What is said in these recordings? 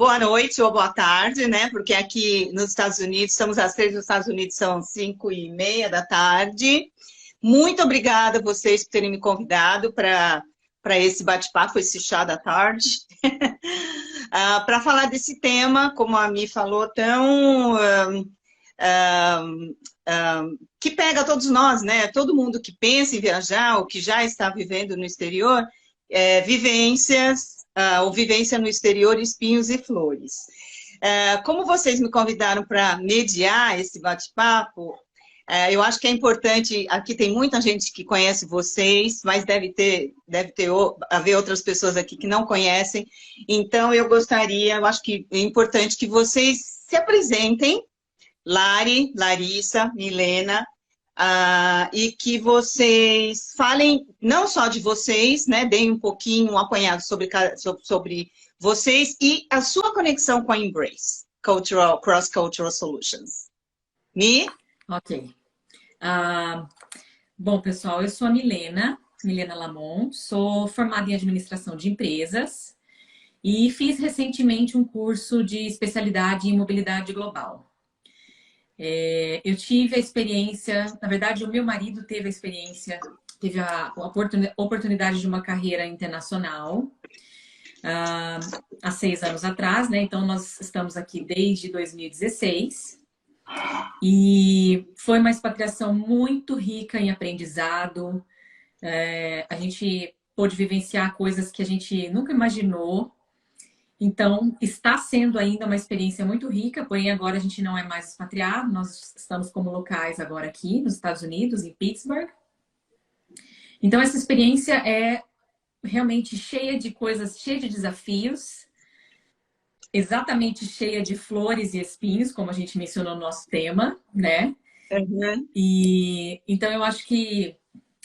boa noite ou boa tarde, né? Porque aqui nos Estados Unidos, estamos às 6 nos Estados Unidos, são 5:30 da tarde. Muito obrigada a vocês por terem me convidado para esse bate-papo, esse chá da tarde. Para falar desse tema, como a Mi falou, tão que pega todos nós, né? Todo mundo que pensa em viajar ou que já está vivendo no exterior, vivências, ou vivência no exterior, espinhos e flores. Como vocês me convidaram para mediar esse bate-papo, eu acho que é importante, aqui tem muita gente que conhece vocês, mas deve haver outras pessoas aqui que não conhecem, então eu acho que é importante que vocês se apresentem, Lari, Larissa, Milena, e que vocês falem não só de vocês, né, deem um pouquinho, um apanhado sobre vocês e a sua conexão com a Embrace, Cross Cultural Solutions. Mi? Ok. Bom, pessoal, eu sou a Milena Lamon, sou formada em administração de empresas e fiz recentemente um curso de especialidade em mobilidade global. Eu tive a experiência, na verdade, o meu marido teve a experiência, teve a oportunidade de uma carreira internacional há 6 anos atrás, né? Então, nós estamos aqui desde 2016 e foi uma expatriação muito rica em aprendizado. A gente pôde vivenciar coisas que a gente nunca imaginou. Então, está sendo ainda uma experiência muito rica, porém agora a gente não é mais expatriado, nós estamos como locais agora aqui nos Estados Unidos, em Pittsburgh. Então, essa experiência é realmente cheia de coisas, cheia de desafios, exatamente cheia de flores e espinhos, como a gente mencionou no nosso tema, né? Uhum. E então eu acho que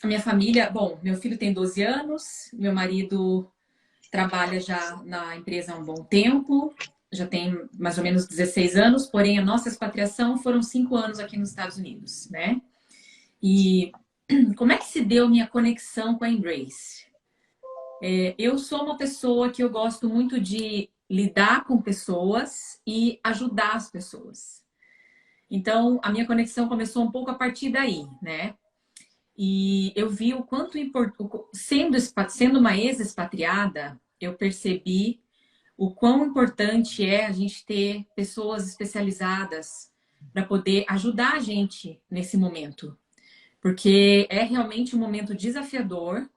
a minha família, bom, meu filho tem 12 anos, meu marido trabalha já na empresa há um bom tempo, já tem mais ou menos 16 anos, porém a nossa expatriação foram 5 anos aqui nos Estados Unidos, né? E como é que se deu minha conexão com a Embrace? Eu sou uma pessoa que eu gosto muito de lidar com pessoas e ajudar as pessoas. Então, a minha conexão começou um pouco a partir daí, né? E eu vi o quanto sendo uma ex-expatriada, eu percebi o quão importante é a gente ter pessoas especializadas para poder ajudar a gente nesse momento. Porque é realmente um momento desafiador.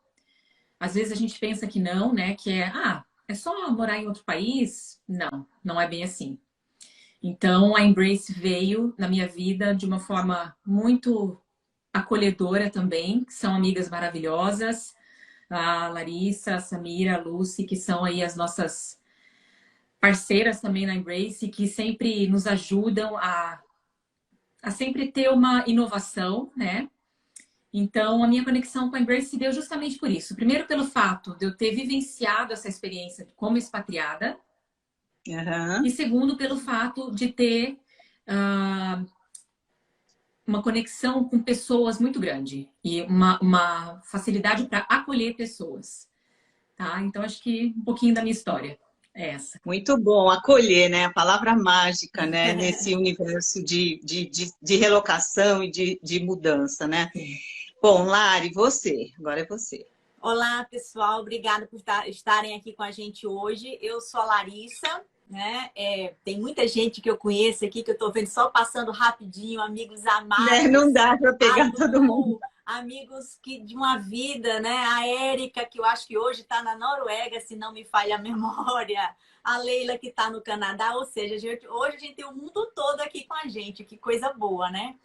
Às vezes a gente pensa que não, né? Que é só morar em outro país. Não, não é bem assim. Então, a Embrace veio na minha vida de uma forma muito acolhedora também, que são amigas maravilhosas, a Larissa, a Samira, a Lucy, que são aí as nossas parceiras também na Embrace, que sempre nos ajudam a sempre ter uma inovação, né? Então, a minha conexão com a Embrace se deu justamente por isso. Primeiro, pelo fato de eu ter vivenciado essa experiência como expatriada. Uhum. E segundo, pelo fato de ter uma conexão com pessoas muito grande e uma facilidade para acolher pessoas, tá? Então, acho que um pouquinho da minha história é essa. Muito bom, acolher, né? A palavra mágica, né? Nesse universo de relocação e de mudança, né? Sim. Bom, Lari, você. Agora é você. Olá, pessoal. Obrigada por estarem aqui com a gente hoje. Eu sou a Larissa, né? Tem muita gente que eu conheço aqui, que eu estou vendo só passando rapidinho, amigos amados. Não dá para pegar todo mundo. Amigos de uma vida, né? A Érica, que eu acho que hoje está na Noruega, se não me falha a memória. A Leila, que está no Canadá. Ou seja, hoje a gente tem o mundo todo aqui com a gente. Que coisa boa, né?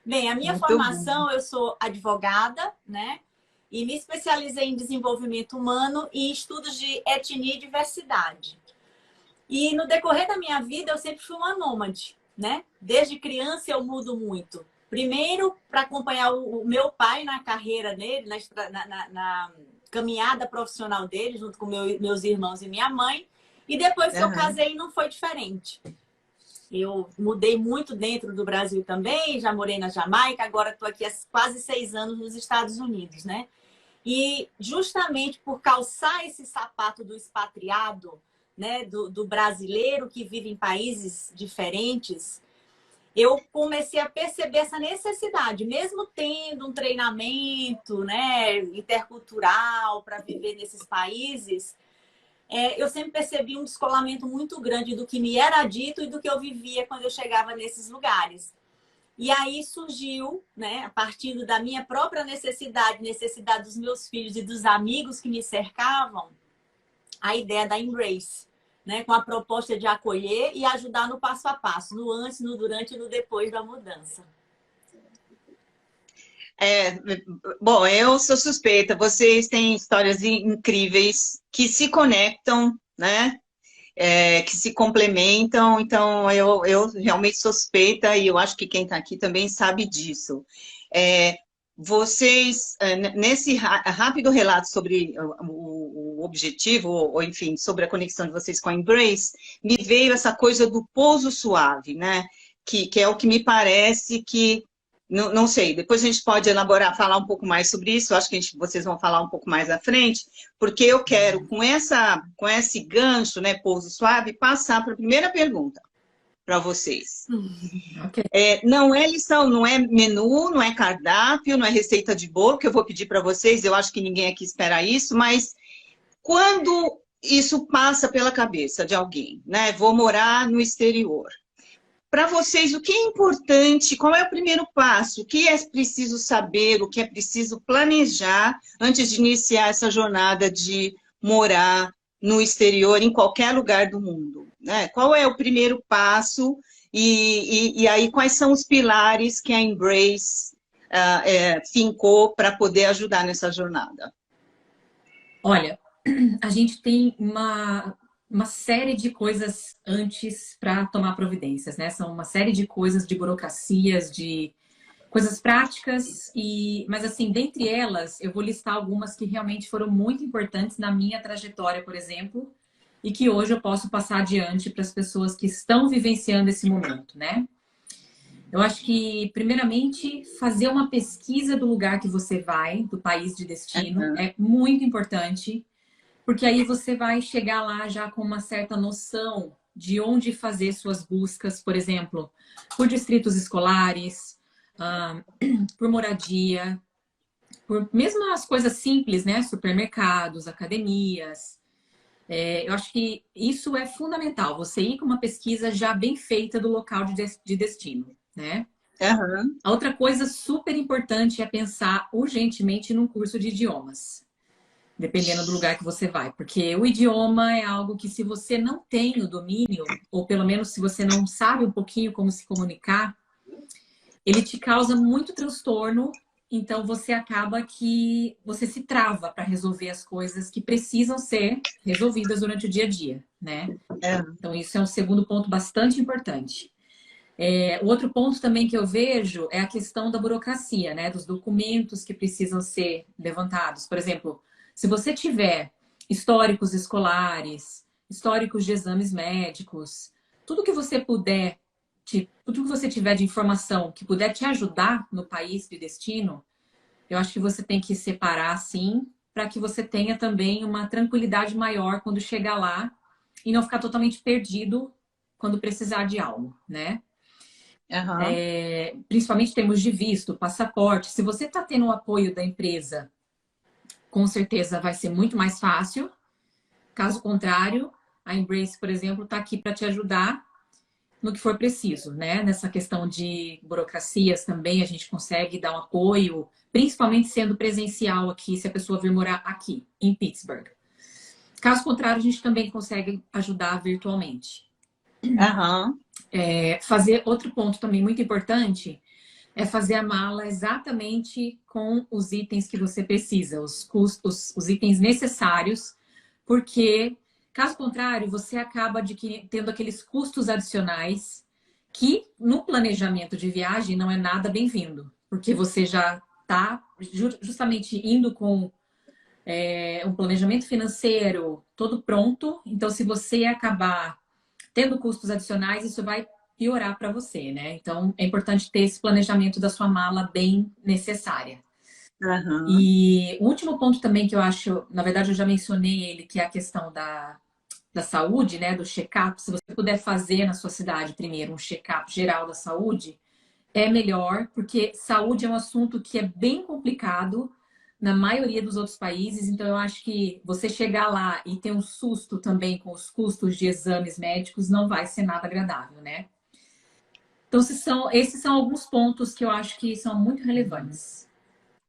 Bem, a minha formação, eu sou advogada, né? E me especializei em desenvolvimento humano e estudos de etnia e diversidade. E no decorrer da minha vida, eu sempre fui uma nômade, né? Desde criança eu mudo muito. Primeiro, para acompanhar o meu pai na carreira dele, na caminhada profissional dele, junto com meus irmãos e minha mãe. E depois que eu casei, não foi diferente. Eu mudei muito dentro do Brasil também, já morei na Jamaica, agora estou aqui há quase 6 anos nos Estados Unidos, né? E justamente por calçar esse sapato do expatriado, né, do brasileiro que vive em países diferentes, eu comecei a perceber essa necessidade, mesmo tendo um treinamento, né, intercultural para viver nesses países, eu sempre percebi um descolamento muito grande do que me era dito e do que eu vivia quando eu chegava nesses lugares. E aí surgiu, né, a partir da minha própria necessidade dos meus filhos e dos amigos que me cercavam, a ideia da Embrace, né, com a proposta de acolher e ajudar no passo a passo, no antes, no durante e no depois da mudança. Bom, eu sou suspeita, vocês têm histórias incríveis que se conectam, né? Que se complementam, então eu realmente sou suspeita e eu acho que quem está aqui também sabe disso. Vocês, nesse rápido relato sobre o objetivo, ou enfim, sobre a conexão de vocês com a Embrace, me veio essa coisa do pouso suave, né? Que é o que me parece que, não sei, depois a gente pode elaborar, falar um pouco mais sobre isso, eu acho que vocês vão falar um pouco mais à frente, porque eu quero, com esse gancho, né, pouso suave, passar para a primeira pergunta para vocês. Okay. Não é lição, não é menu, não é cardápio, não é receita de bolo, que eu vou pedir para vocês, eu acho que ninguém aqui espera isso, mas quando isso passa pela cabeça de alguém, né, vou morar no exterior, para vocês, o que é importante, qual é o primeiro passo, o que é preciso saber, o que é preciso planejar antes de iniciar essa jornada de morar no exterior, em qualquer lugar do mundo, né? Qual é o primeiro passo e aí quais são os pilares que a Embrace fincou para poder ajudar nessa jornada? Olha, a gente tem uma série de coisas antes para tomar providências, né? São uma série de coisas, de burocracias, de coisas práticas, mas assim, dentre elas, eu vou listar algumas que realmente foram muito importantes na minha trajetória, por exemplo, e que hoje eu posso passar adiante para as pessoas que estão vivenciando esse momento, né? Eu acho que, primeiramente, fazer uma pesquisa do lugar que você vai, do país de destino, é muito importante, porque aí você vai chegar lá já com uma certa noção de onde fazer suas buscas, por exemplo, por distritos escolares, por moradia, por mesmo as coisas simples, né? Supermercados, academias. Eu acho que isso é fundamental, você ir com uma pesquisa já bem feita do local de destino, né? A outra coisa super importante é pensar urgentemente num curso de idiomas. Dependendo do lugar que você vai. Porque o idioma é algo que, se você não tem o domínio, ou pelo menos se você não sabe um pouquinho como se comunicar, ele te causa muito transtorno, então você acaba que você se trava para resolver as coisas que precisam ser resolvidas durante o dia a dia, né? Então isso é um segundo ponto bastante importante. O outro ponto também que eu vejo é a questão da burocracia, né? Dos documentos que precisam ser levantados. Por exemplo, se você tiver históricos escolares, históricos de exames médicos, tudo que você puder, tudo que você tiver de informação que puder te ajudar no país de destino, eu acho que você tem que separar, sim, para que você tenha também uma tranquilidade maior quando chegar lá e não ficar totalmente perdido quando precisar de algo, né? Principalmente em termos de visto, passaporte. Se você está tendo o apoio da empresa, com certeza vai ser muito mais fácil. Caso contrário, a Embrace, por exemplo, está aqui para te ajudar no que for preciso, né? Nessa questão de burocracias também a gente consegue dar um apoio, principalmente sendo presencial aqui, se a pessoa vir morar aqui, em Pittsburgh. Caso contrário, a gente também consegue ajudar virtualmente. Fazer outro ponto também muito importante é fazer a mala exatamente com os itens que você precisa, os itens necessários, porque, caso contrário, você acaba tendo aqueles custos adicionais que, no planejamento de viagem, não é nada bem-vindo, porque você já está justamente indo com um planejamento financeiro todo pronto, então se você acabar tendo custos adicionais, isso vai piorar para você, né? Então, é importante ter esse planejamento da sua mala bem necessária. E o último ponto também que eu acho, na verdade eu já mencionei ele, que é a questão da saúde, né, do check-up, se você puder fazer na sua cidade primeiro um check-up geral da saúde, é melhor, porque saúde é um assunto que é bem complicado na maioria dos outros países, então eu acho que você chegar lá e ter um susto também com os custos de exames médicos não vai ser nada agradável, né? Então, esses são alguns pontos que eu acho que são muito relevantes.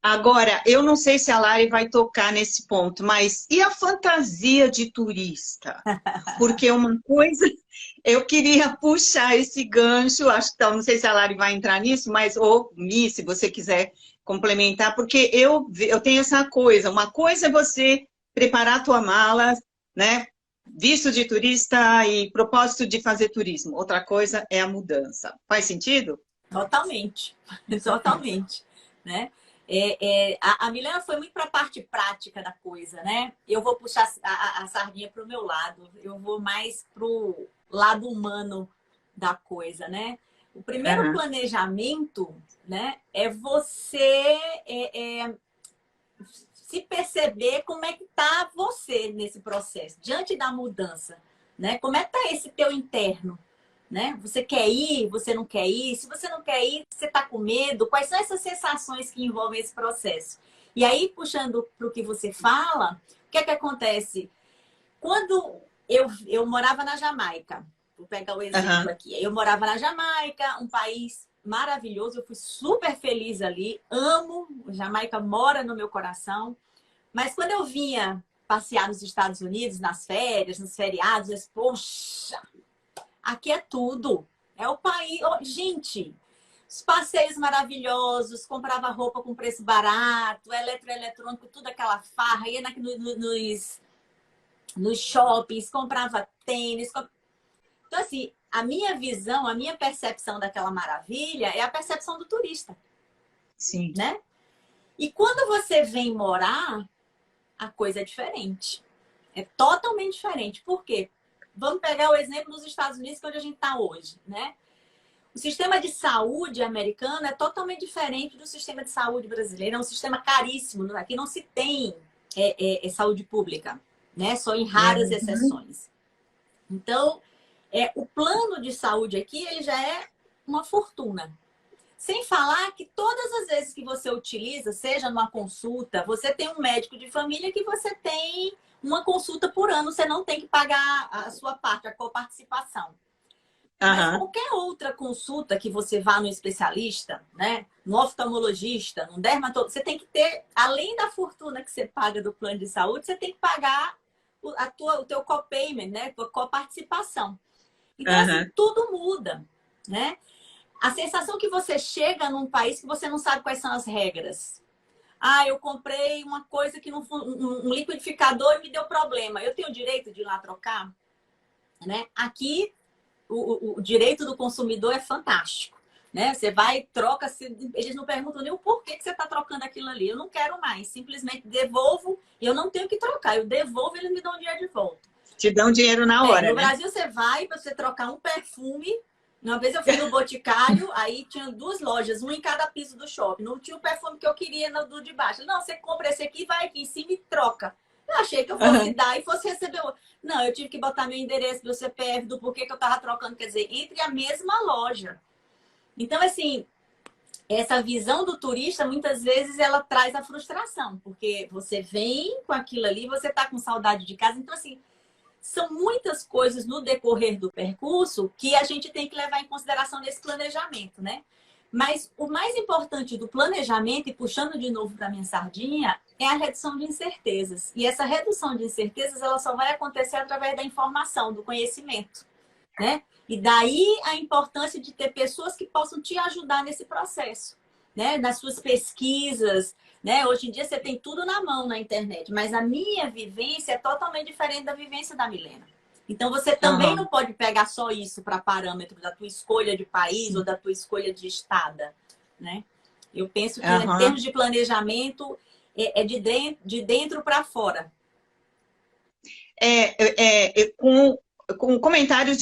Agora, eu não sei se a Lari vai tocar nesse ponto, mas e a fantasia de turista? Porque uma coisa, eu queria puxar esse gancho, acho que não sei se a Lari vai entrar nisso, mas, ou Mi, se você quiser complementar, porque eu tenho essa coisa, uma coisa é você preparar a tua mala, né? Visto de turista e propósito de fazer turismo. Outra coisa é a mudança. Faz sentido? Totalmente, totalmente, né? A Milena foi muito para a parte prática da coisa, né? Eu vou puxar a sardinha para o meu lado, eu vou mais para o lado humano da coisa, né? O primeiro planejamento, né, é você se perceber como é que está você nesse processo, diante da mudança, né? Como é que está esse teu interno? Né? Você quer ir, você não quer ir? Se você não quer ir, você está com medo? Quais são essas sensações que envolvem esse processo? E aí, puxando para o que você fala, o que é que acontece? Quando eu morava na Jamaica, vou pegar o exemplo aqui. Eu morava na Jamaica, um país maravilhoso, eu fui super feliz ali, amo, Jamaica mora no meu coração. Mas quando eu vinha passear nos Estados Unidos, nas férias, nos feriados, eu disse, poxa, aqui é tudo. É o país. Oh, gente, os passeios maravilhosos, comprava roupa com preço barato, eletrônico, tudo aquela farra, ia nos shoppings, comprava tênis. Então, assim, a minha visão, a minha percepção daquela maravilha é a percepção do turista. Sim. Né? E quando você vem morar, a coisa é diferente. É totalmente diferente. Por quê? Vamos pegar o exemplo dos Estados Unidos, que é onde a gente está hoje, né? O sistema de saúde americano é totalmente diferente do sistema de saúde brasileiro. É um sistema caríssimo. Aqui não se tem saúde pública, né? Só em raras exceções. Então, o plano de saúde aqui, ele já é uma fortuna. Sem falar que todas as vezes que você utiliza, seja numa consulta, você tem um médico de família que você tem uma consulta por ano, você não tem que pagar a sua parte, a coparticipação. Mas qualquer outra consulta que você vá no especialista, né, no oftalmologista, no dermatologista, você tem que ter, além da fortuna que você paga do plano de saúde, você tem que pagar o teu copayment, né, a coparticipação. Então, assim, tudo muda, né? A sensação que você chega num país que você não sabe quais são as regras. Ah, eu comprei uma coisa que um liquidificador e me deu problema. Eu tenho o direito de ir lá trocar? Né? Aqui, o direito do consumidor é fantástico. Né? Você vai, troca, eles não perguntam nem o porquê que você está trocando aquilo ali. Eu não quero mais, simplesmente devolvo e eu não tenho que trocar. Eu devolvo e eles me dão o dinheiro de volta. Te dão dinheiro na hora, no né? Brasil, você vai para você trocar um perfume. Uma vez eu fui no Boticário, aí tinha 2 lojas, uma em cada piso do shopping. Não tinha o perfume que eu queria no de baixo. Não, você compra esse aqui, vai aqui em cima e troca. Eu achei que eu fosse dar e fosse receber outro. Não, eu tive que botar meu endereço, meu CPF, do porquê que eu tava trocando. Quer dizer, entre a mesma loja. Então, assim, essa visão do turista, muitas vezes, ela traz a frustração. Porque você vem com aquilo ali, você tá com saudade de casa. Então, assim, são muitas coisas no decorrer do percurso que a gente tem que levar em consideração nesse planejamento, né? Mas o mais importante do planejamento, e puxando de novo para a minha sardinha, é a redução de incertezas. E essa redução de incertezas, ela só vai acontecer através da informação, do conhecimento, né? E daí a importância de ter pessoas que possam te ajudar nesse processo, né? Nas suas pesquisas, né? Hoje em dia você tem tudo na mão na internet, mas a minha vivência é totalmente diferente da vivência da Milena. Então você também não pode pegar só isso para parâmetro da tua escolha de país ou da tua escolha de estada, né? Eu penso que em termos de planejamento é de dentro para fora. Com comentários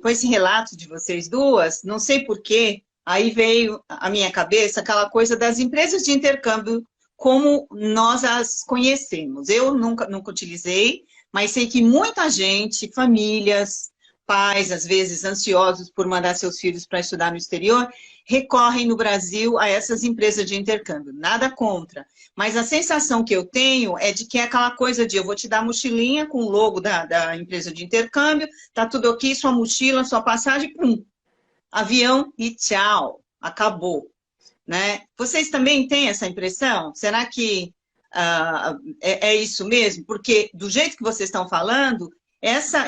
com esse relato de vocês duas, não sei porquê, aí veio à minha cabeça aquela coisa das empresas de intercâmbio como nós as conhecemos. Eu nunca utilizei, mas sei que muita gente, famílias, pais, às vezes ansiosos por mandar seus filhos para estudar no exterior, recorrem no Brasil a essas empresas de intercâmbio. Nada contra, mas a sensação que eu tenho é de que é aquela coisa de eu vou te dar a mochilinha com o logo da empresa de intercâmbio, tá tudo ok, sua mochila, sua passagem, pum, avião e tchau, acabou. Né? Vocês também têm essa impressão? Será que é isso mesmo? Porque do jeito que vocês estão falando,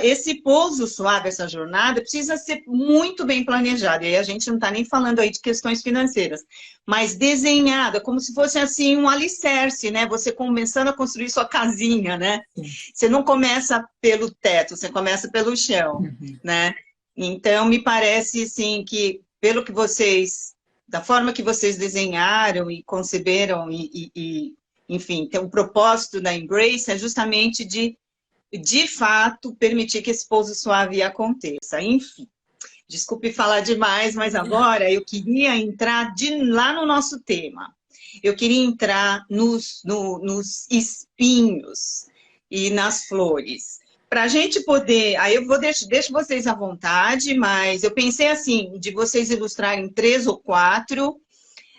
esse pouso suave, essa jornada, precisa ser muito bem planejada. E aí a gente não está nem falando aí de questões financeiras, mas desenhada, como se fosse assim um alicerce, né? Você começando a construir sua casinha, né? Você não começa pelo teto, você começa pelo chão, né? Então, me parece, assim, que pelo que vocês, da forma que vocês desenharam e conceberam enfim, tem um propósito da Embrace é justamente de fato, permitir que esse pouso suave aconteça. Enfim, desculpe falar demais, mas agora eu queria entrar lá no nosso tema. Eu queria entrar nos espinhos e nas flores. Para a gente poder... Aí eu deixo vocês à vontade, mas eu pensei assim, de vocês ilustrarem 3 ou 4,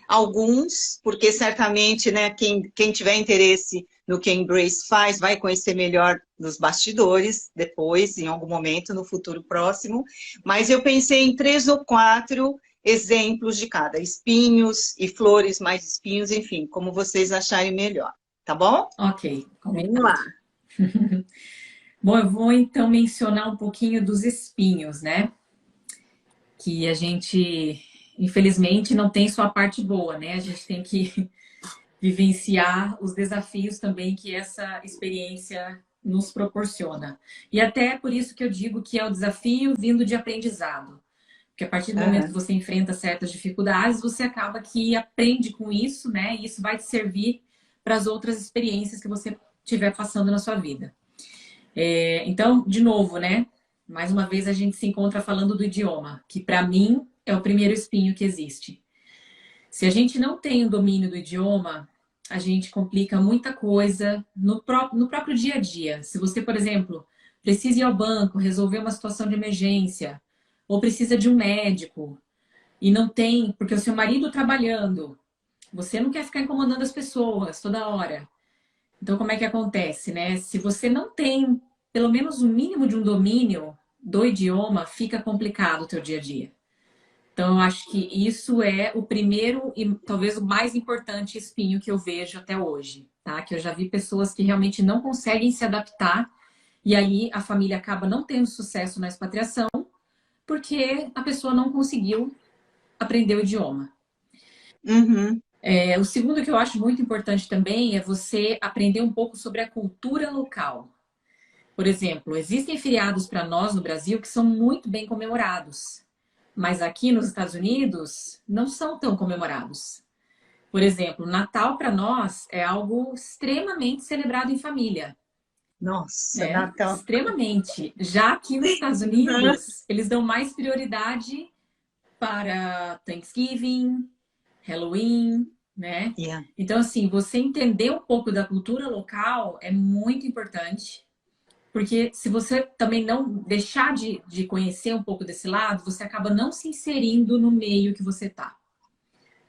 alguns, porque certamente, né, quem tiver interesse no que a Embrace faz, vai conhecer melhor nos bastidores, depois, em algum momento, no futuro próximo. Mas eu pensei em 3 ou 4 exemplos de cada. Espinhos e flores, mais espinhos, enfim, como vocês acharem melhor. Tá bom? Ok, vamos lá. Bom, eu vou então mencionar um pouquinho dos espinhos, né? Que a gente, infelizmente, não tem só a parte boa, né? A gente tem que vivenciar os desafios também que essa experiência nos proporciona. E até por isso que eu digo que é o desafio vindo de aprendizado. Porque a partir do momento que você enfrenta certas dificuldades, você acaba que aprende com isso, né? E isso vai te servir para as outras experiências que você estiver passando na sua vida. Então, de novo, né? Mais uma vez a gente se encontra falando do idioma, que para mim é o primeiro espinho que existe. Se a gente não tem o domínio do idioma, a gente complica muita coisa no próprio dia a dia. Se você, por exemplo, precisa ir ao banco, resolver uma situação de emergência, ou precisa de um médico, e não tem, porque o seu marido trabalhando, você não quer ficar incomodando as pessoas toda hora. Então, como é que acontece, né? Se você não tem pelo menos o mínimo de um domínio do idioma, fica complicado o teu dia a dia. Então, eu acho que isso é o primeiro e talvez o mais importante espinho que eu vejo até hoje, tá? Que eu já vi pessoas que realmente não conseguem se adaptar e aí a família acaba não tendo sucesso na expatriação porque a pessoa não conseguiu aprender o idioma. O segundo que eu acho muito importante também é você aprender um pouco sobre a cultura local. Por exemplo, existem feriados para nós no Brasil que são muito bem comemorados, mas aqui nos Estados Unidos não são tão comemorados. Por exemplo, Natal para nós é algo extremamente celebrado em família. Nossa, Natal. Extremamente. Já aqui nos Estados Unidos, eles dão mais prioridade para Thanksgiving, Halloween, né? Então, assim, você entender um pouco da cultura local é muito importante. Porque se você também não deixar de conhecer um pouco desse lado, você acaba não se inserindo no meio que você tá.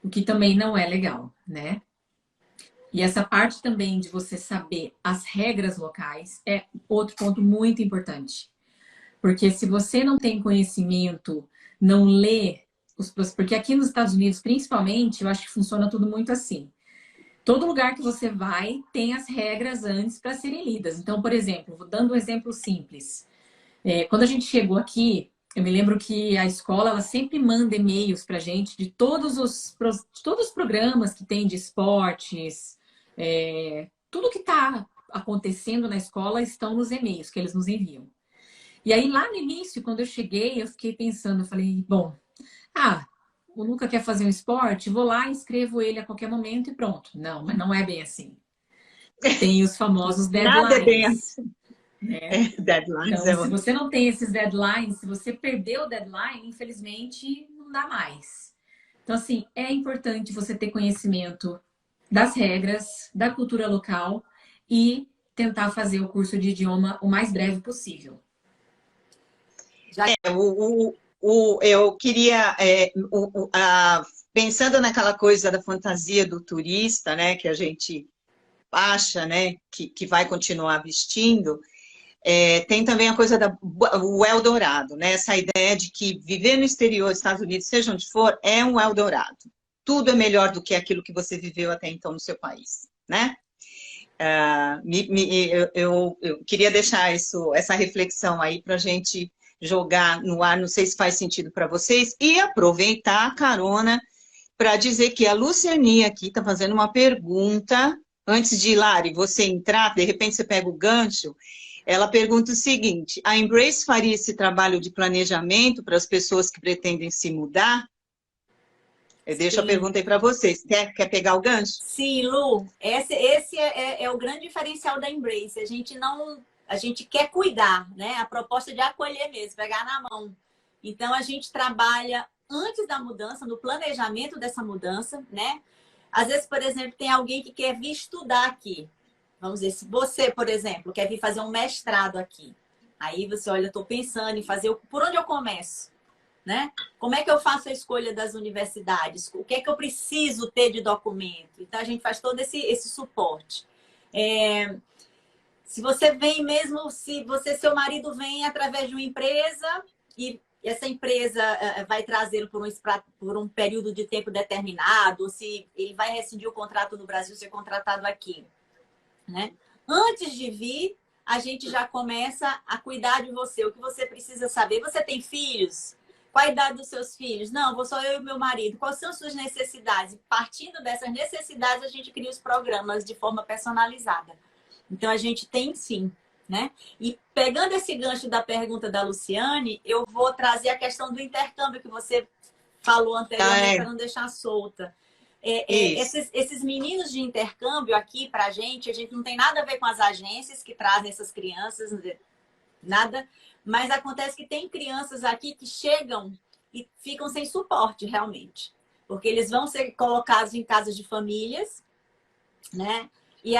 O que também não é legal, né? E essa parte também de você saber as regras locais é outro ponto muito importante. Porque se você não tem conhecimento, não lê porque aqui nos Estados Unidos, principalmente, eu acho que funciona tudo muito assim. Todo lugar que você vai tem as regras antes para serem lidas. Então, por exemplo, vou dando um exemplo simples. Quando a gente chegou aqui, eu me lembro que a escola ela sempre manda e-mails para a gente de todos os programas que tem de esportes, tudo que está acontecendo na escola estão nos e-mails que eles nos enviam. E aí, lá no início, quando eu cheguei, eu fiquei pensando, eu falei, bom, o Luca quer fazer um esporte, vou lá, inscrevo ele a qualquer momento e pronto. Não, mas não é bem assim. Tem os famosos deadlines. Nada é bem assim. Né? Deadlines então, se você não tem esses deadlines, se você perdeu o deadline, infelizmente, não dá mais. Então, assim, é importante você ter conhecimento das regras, da cultura local e tentar fazer o curso de idioma o mais breve possível. Eu queria, pensando naquela coisa da fantasia do turista, né, que a gente acha, né, que vai continuar vestindo, tem também a coisa do Eldorado, né, essa ideia de que viver no exterior, Estados Unidos, seja onde for, é um Eldorado. Tudo é melhor do que aquilo que você viveu até então no seu país, né? Eu queria deixar essa reflexão aí para a gente jogar no ar, não sei se faz sentido para vocês, e aproveitar a carona para dizer que a Lucianinha aqui está fazendo uma pergunta, antes de, Lari, você entrar, de repente você pega o gancho, ela pergunta o seguinte: a Embrace faria esse trabalho de planejamento para as pessoas que pretendem se mudar? Eu deixo a pergunta aí para vocês. Quer pegar o gancho? Sim, Lu. Esse é o grande diferencial da Embrace. A gente quer cuidar, né? A proposta de acolher mesmo, pegar na mão. Então, a gente trabalha antes da mudança, no planejamento dessa mudança, né? Às vezes, por exemplo, tem alguém que quer vir estudar aqui. Vamos dizer, se você, por exemplo, quer vir fazer um mestrado aqui. Aí você, olha, eu estou pensando em fazer... Por onde eu começo? Né? Como é que eu faço a escolha das universidades? O que é que eu preciso ter de documento? Então, a gente faz todo esse suporte. Se você vem mesmo, se seu marido vem através de uma empresa e essa empresa vai trazê-lo por um período de tempo determinado, ou se ele vai rescindir o contrato no Brasil, ser contratado aqui, né? Antes de vir, a gente já começa a cuidar de você. O que você precisa saber? Você tem filhos? Qual a idade dos seus filhos? Não, vou só eu e meu marido. Quais são as suas necessidades? Partindo dessas necessidades, a gente cria os programas de forma personalizada. Então, a gente tem sim, né? E pegando esse gancho da pergunta da Luciane, eu vou trazer a questão do intercâmbio que você falou anteriormente para não deixar solta. Esses meninos de intercâmbio aqui para a gente não tem nada a ver com as agências que trazem essas crianças, nada. Mas acontece que tem crianças aqui que chegam e ficam sem suporte, realmente. Porque eles vão ser colocados em casas de famílias, né? E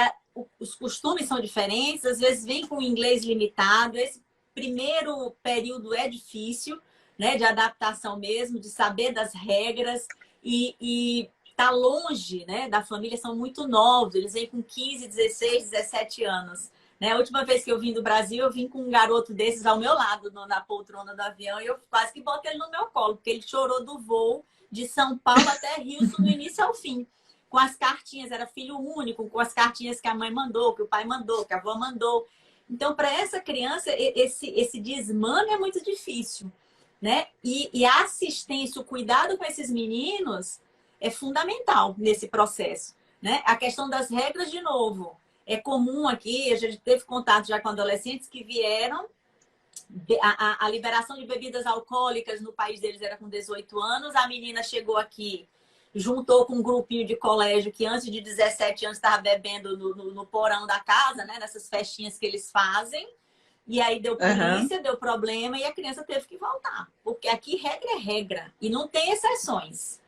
os costumes são diferentes, às vezes vem com inglês limitado. Esse primeiro período é difícil, né? De adaptação mesmo, de saber das regras. E tá longe, né? Da família, são muito novos. Eles vêm com 15, 16, 17 anos. Né? A última vez que eu vim do Brasil, eu vim com um garoto desses ao meu lado, na poltrona do avião, e eu quase que botei ele no meu colo, porque ele chorou do voo de São Paulo até Rio, do início ao fim, com as cartinhas, era filho único, com as cartinhas que a mãe mandou, que o pai mandou, que a avó mandou. Então, para essa criança, esse desmame é muito difícil, né? E a assistência, o cuidado com esses meninos é fundamental nesse processo, né? A questão das regras, de novo, é comum aqui, a gente teve contato já com adolescentes que vieram, a liberação de bebidas alcoólicas no país deles era com 18 anos, a menina chegou aqui, juntou com um grupinho de colégio que antes de 17 anos estava bebendo no porão da casa, né, nessas festinhas que eles fazem, e aí deu polícia, deu problema, e a criança teve que voltar, porque aqui regra é regra, e não tem exceções.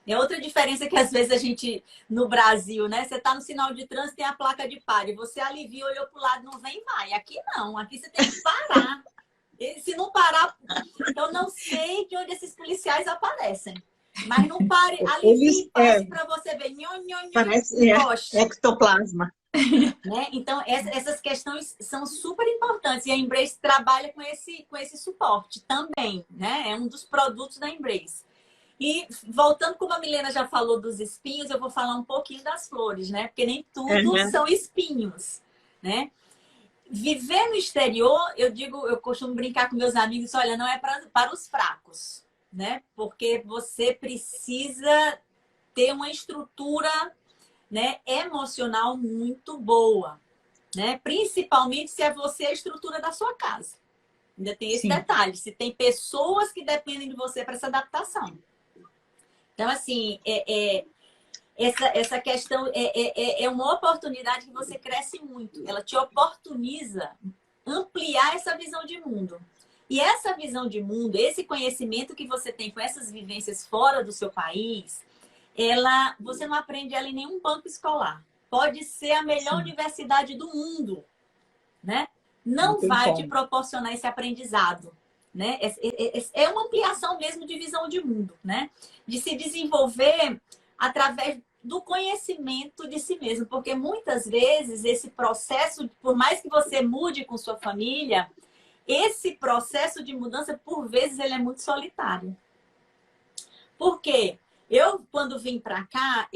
É outra diferença que às vezes a gente, no Brasil, né? Você está no sinal de trânsito, tem a placa de pare. Você alivia, olhou para o lado, não vem, vai. Aqui não, aqui você tem que parar. E se não parar, eu não sei de onde esses policiais aparecem. Mas não pare, alivie e passe para você ver. Parece ectoplasma. Né? Então, essas questões são super importantes. E a Embrace trabalha com esse suporte também, né? É um dos produtos da Embrace. E voltando, como a Milena já falou dos espinhos, eu vou falar um pouquinho das flores, né? Porque nem tudo são espinhos, né? Viver no exterior, eu costumo brincar com meus amigos, olha, não é para os fracos, né? Porque você precisa ter uma estrutura, né, emocional muito boa, né? Principalmente se é você a estrutura da sua casa. Ainda tem esse detalhe, se tem pessoas que dependem de você para essa adaptação. Então, assim, essa questão é uma oportunidade que você cresce muito. Ela te oportuniza ampliar essa visão de mundo. E essa visão de mundo, esse conhecimento que você tem com essas vivências fora do seu país, você não aprende ela em nenhum banco escolar. Pode ser a melhor universidade do mundo. né? Não tem vai te como. proporcionar esse aprendizado, né? É uma ampliação mesmo de visão de mundo, né? De se desenvolver através do conhecimento de si mesmo, porque muitas vezes esse processo, por mais que você mude com sua família, esse processo de mudança, por vezes, ele é muito solitário. Por quê? Eu, quando vim para cá,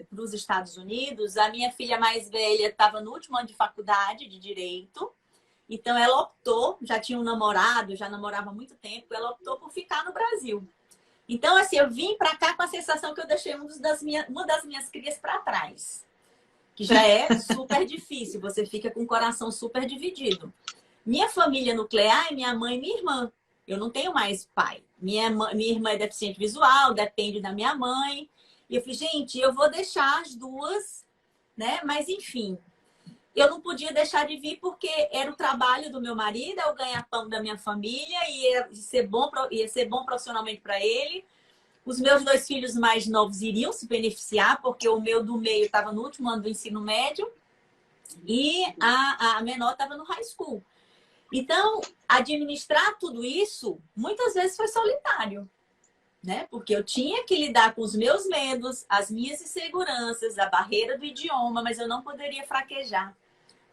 para os Estados Unidos, a minha filha mais velha estava no último ano de faculdade de Direito, então ela optou, já tinha um namorado, já namorava há muito tempo, ela optou por ficar no Brasil. Então, assim, eu vim para cá com a sensação que eu deixei uma das minhas crias para trás, que já é super difícil, você fica com o coração super dividido. Minha família nuclear é minha mãe e minha irmã. Eu não tenho mais pai. Minha irmã é deficiente visual, depende da minha mãe. E eu falei, gente, eu vou deixar as duas, né? Mas, enfim, eu não podia deixar de vir porque era o trabalho do meu marido, é o ganha-pão da minha família, e ia ser bom profissionalmente para ele. Os meus 2 filhos mais novos iriam se beneficiar, porque o meu do meio estava no último ano do ensino médio e a menor estava no high school. Então, administrar tudo isso, muitas vezes foi solitário, né? Porque eu tinha que lidar com os meus medos, as minhas inseguranças, a barreira do idioma, mas eu não poderia fraquejar.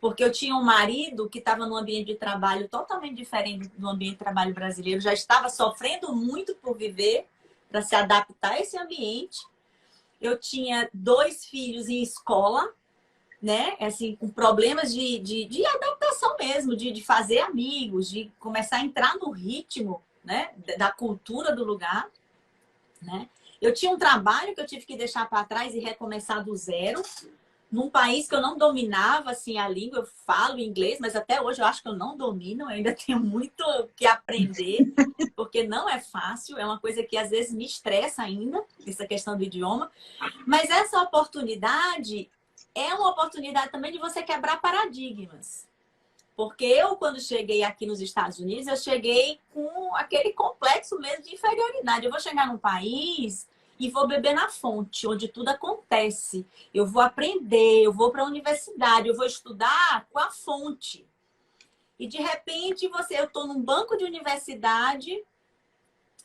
Porque eu tinha um marido que estava num ambiente de trabalho totalmente diferente do ambiente de trabalho brasileiro, já estava sofrendo muito por viver, para se adaptar a esse ambiente. Eu tinha 2 filhos em escola, né? Assim, com problemas de adaptação mesmo, de fazer amigos, de começar a entrar no ritmo, né? Da cultura do lugar, né? Eu tinha um trabalho que eu tive que deixar para trás e recomeçar do zero, num país que eu não dominava assim, a língua. Eu falo inglês, mas até hoje eu acho que eu não domino, eu ainda tenho muito que aprender, porque não é fácil, é uma coisa que às vezes me estressa ainda, essa questão do idioma. Mas essa oportunidade é uma oportunidade também de você quebrar paradigmas. Porque eu, quando cheguei aqui nos Estados Unidos, eu cheguei com aquele complexo mesmo de inferioridade. Eu vou chegar num país e vou beber na fonte, onde tudo acontece. Eu vou aprender, eu vou para a universidade, eu vou estudar com a fonte. E, de repente, eu estou num banco de universidade,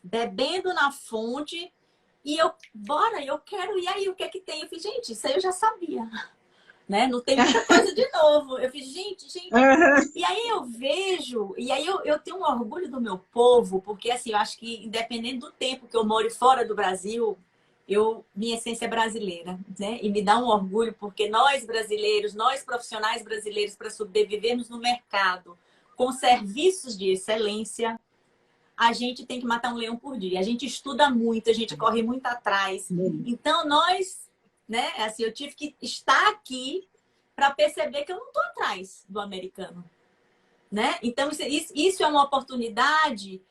bebendo na fonte, e eu quero, e aí, o que é que tem? Eu falei, gente, isso aí eu já sabia. Né? Não tem muita coisa de novo. Eu fiz, gente. E aí eu vejo, e aí eu tenho um orgulho do meu povo, porque assim, eu acho que independente do tempo que eu moro fora do Brasil, minha essência é brasileira, né? E me dá um orgulho, porque nós brasileiros, nós profissionais brasileiros, para sobrevivermos no mercado com serviços de excelência, a gente tem que matar um leão por dia. A gente estuda muito, a gente corre muito atrás. Então, né? Assim, eu tive que estar aqui para perceber que eu não estou atrás do americano, né? Então, isso é uma oportunidade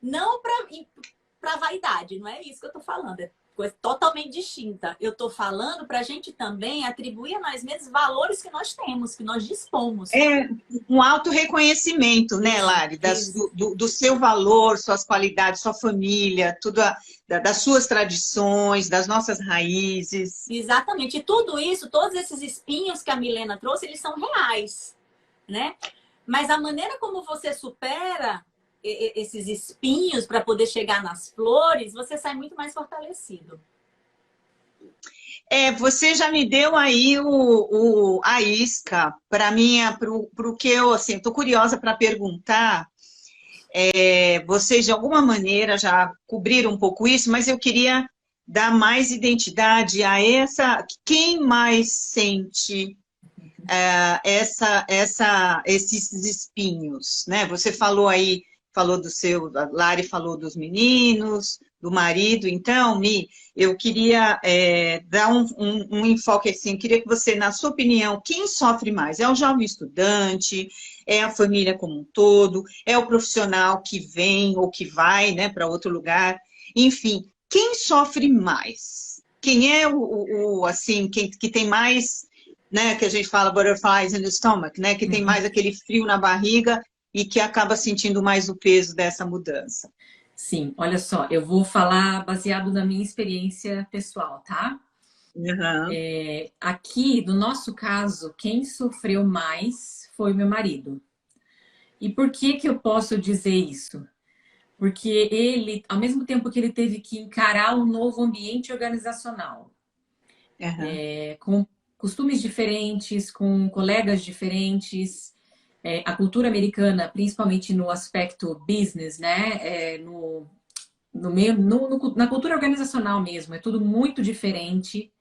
não para vaidade, não é isso que eu estou falando. É coisa totalmente distinta. Eu estou falando para a gente também atribuir a nós mesmos valores que nós temos, que nós dispomos. É um autorreconhecimento, né, Lari? Do seu valor, suas qualidades, sua família, tudo das suas tradições, das nossas raízes. Exatamente. E tudo isso, todos esses espinhos que a Milena trouxe, eles são reais, né? Mas a maneira como você supera esses espinhos para poder chegar nas flores, você sai muito mais fortalecido. Você já me deu aí a isca para o que eu, assim, estou curiosa para perguntar. Vocês, de alguma maneira, já cobriram um pouco isso, mas eu queria dar mais identidade a quem mais sente esses espinhos, né? Você falou aí, a Lari falou dos meninos, do marido. Então, Mi, eu queria dar um enfoque assim, queria que você, na sua opinião, quem sofre mais? É o jovem estudante? É a família como um todo? É o profissional que vem ou que vai, né, para outro lugar? Enfim, quem sofre mais? Quem é assim, que tem mais, né, que a gente fala butterflies in the stomach, né, que tem mais aquele frio na barriga e que acaba sentindo mais o peso dessa mudança? Sim, olha só, eu vou falar baseado na minha experiência pessoal, tá? Aham. Aqui, no nosso caso, quem sofreu mais foi o meu marido. E por que que eu posso dizer isso? Porque ele, ao mesmo tempo que ele teve que encarar um novo ambiente organizacional, Aham. com costumes diferentes, com colegas diferentes, a cultura americana, principalmente no aspecto business, né? No meio, na cultura organizacional mesmo, é tudo muito diferente.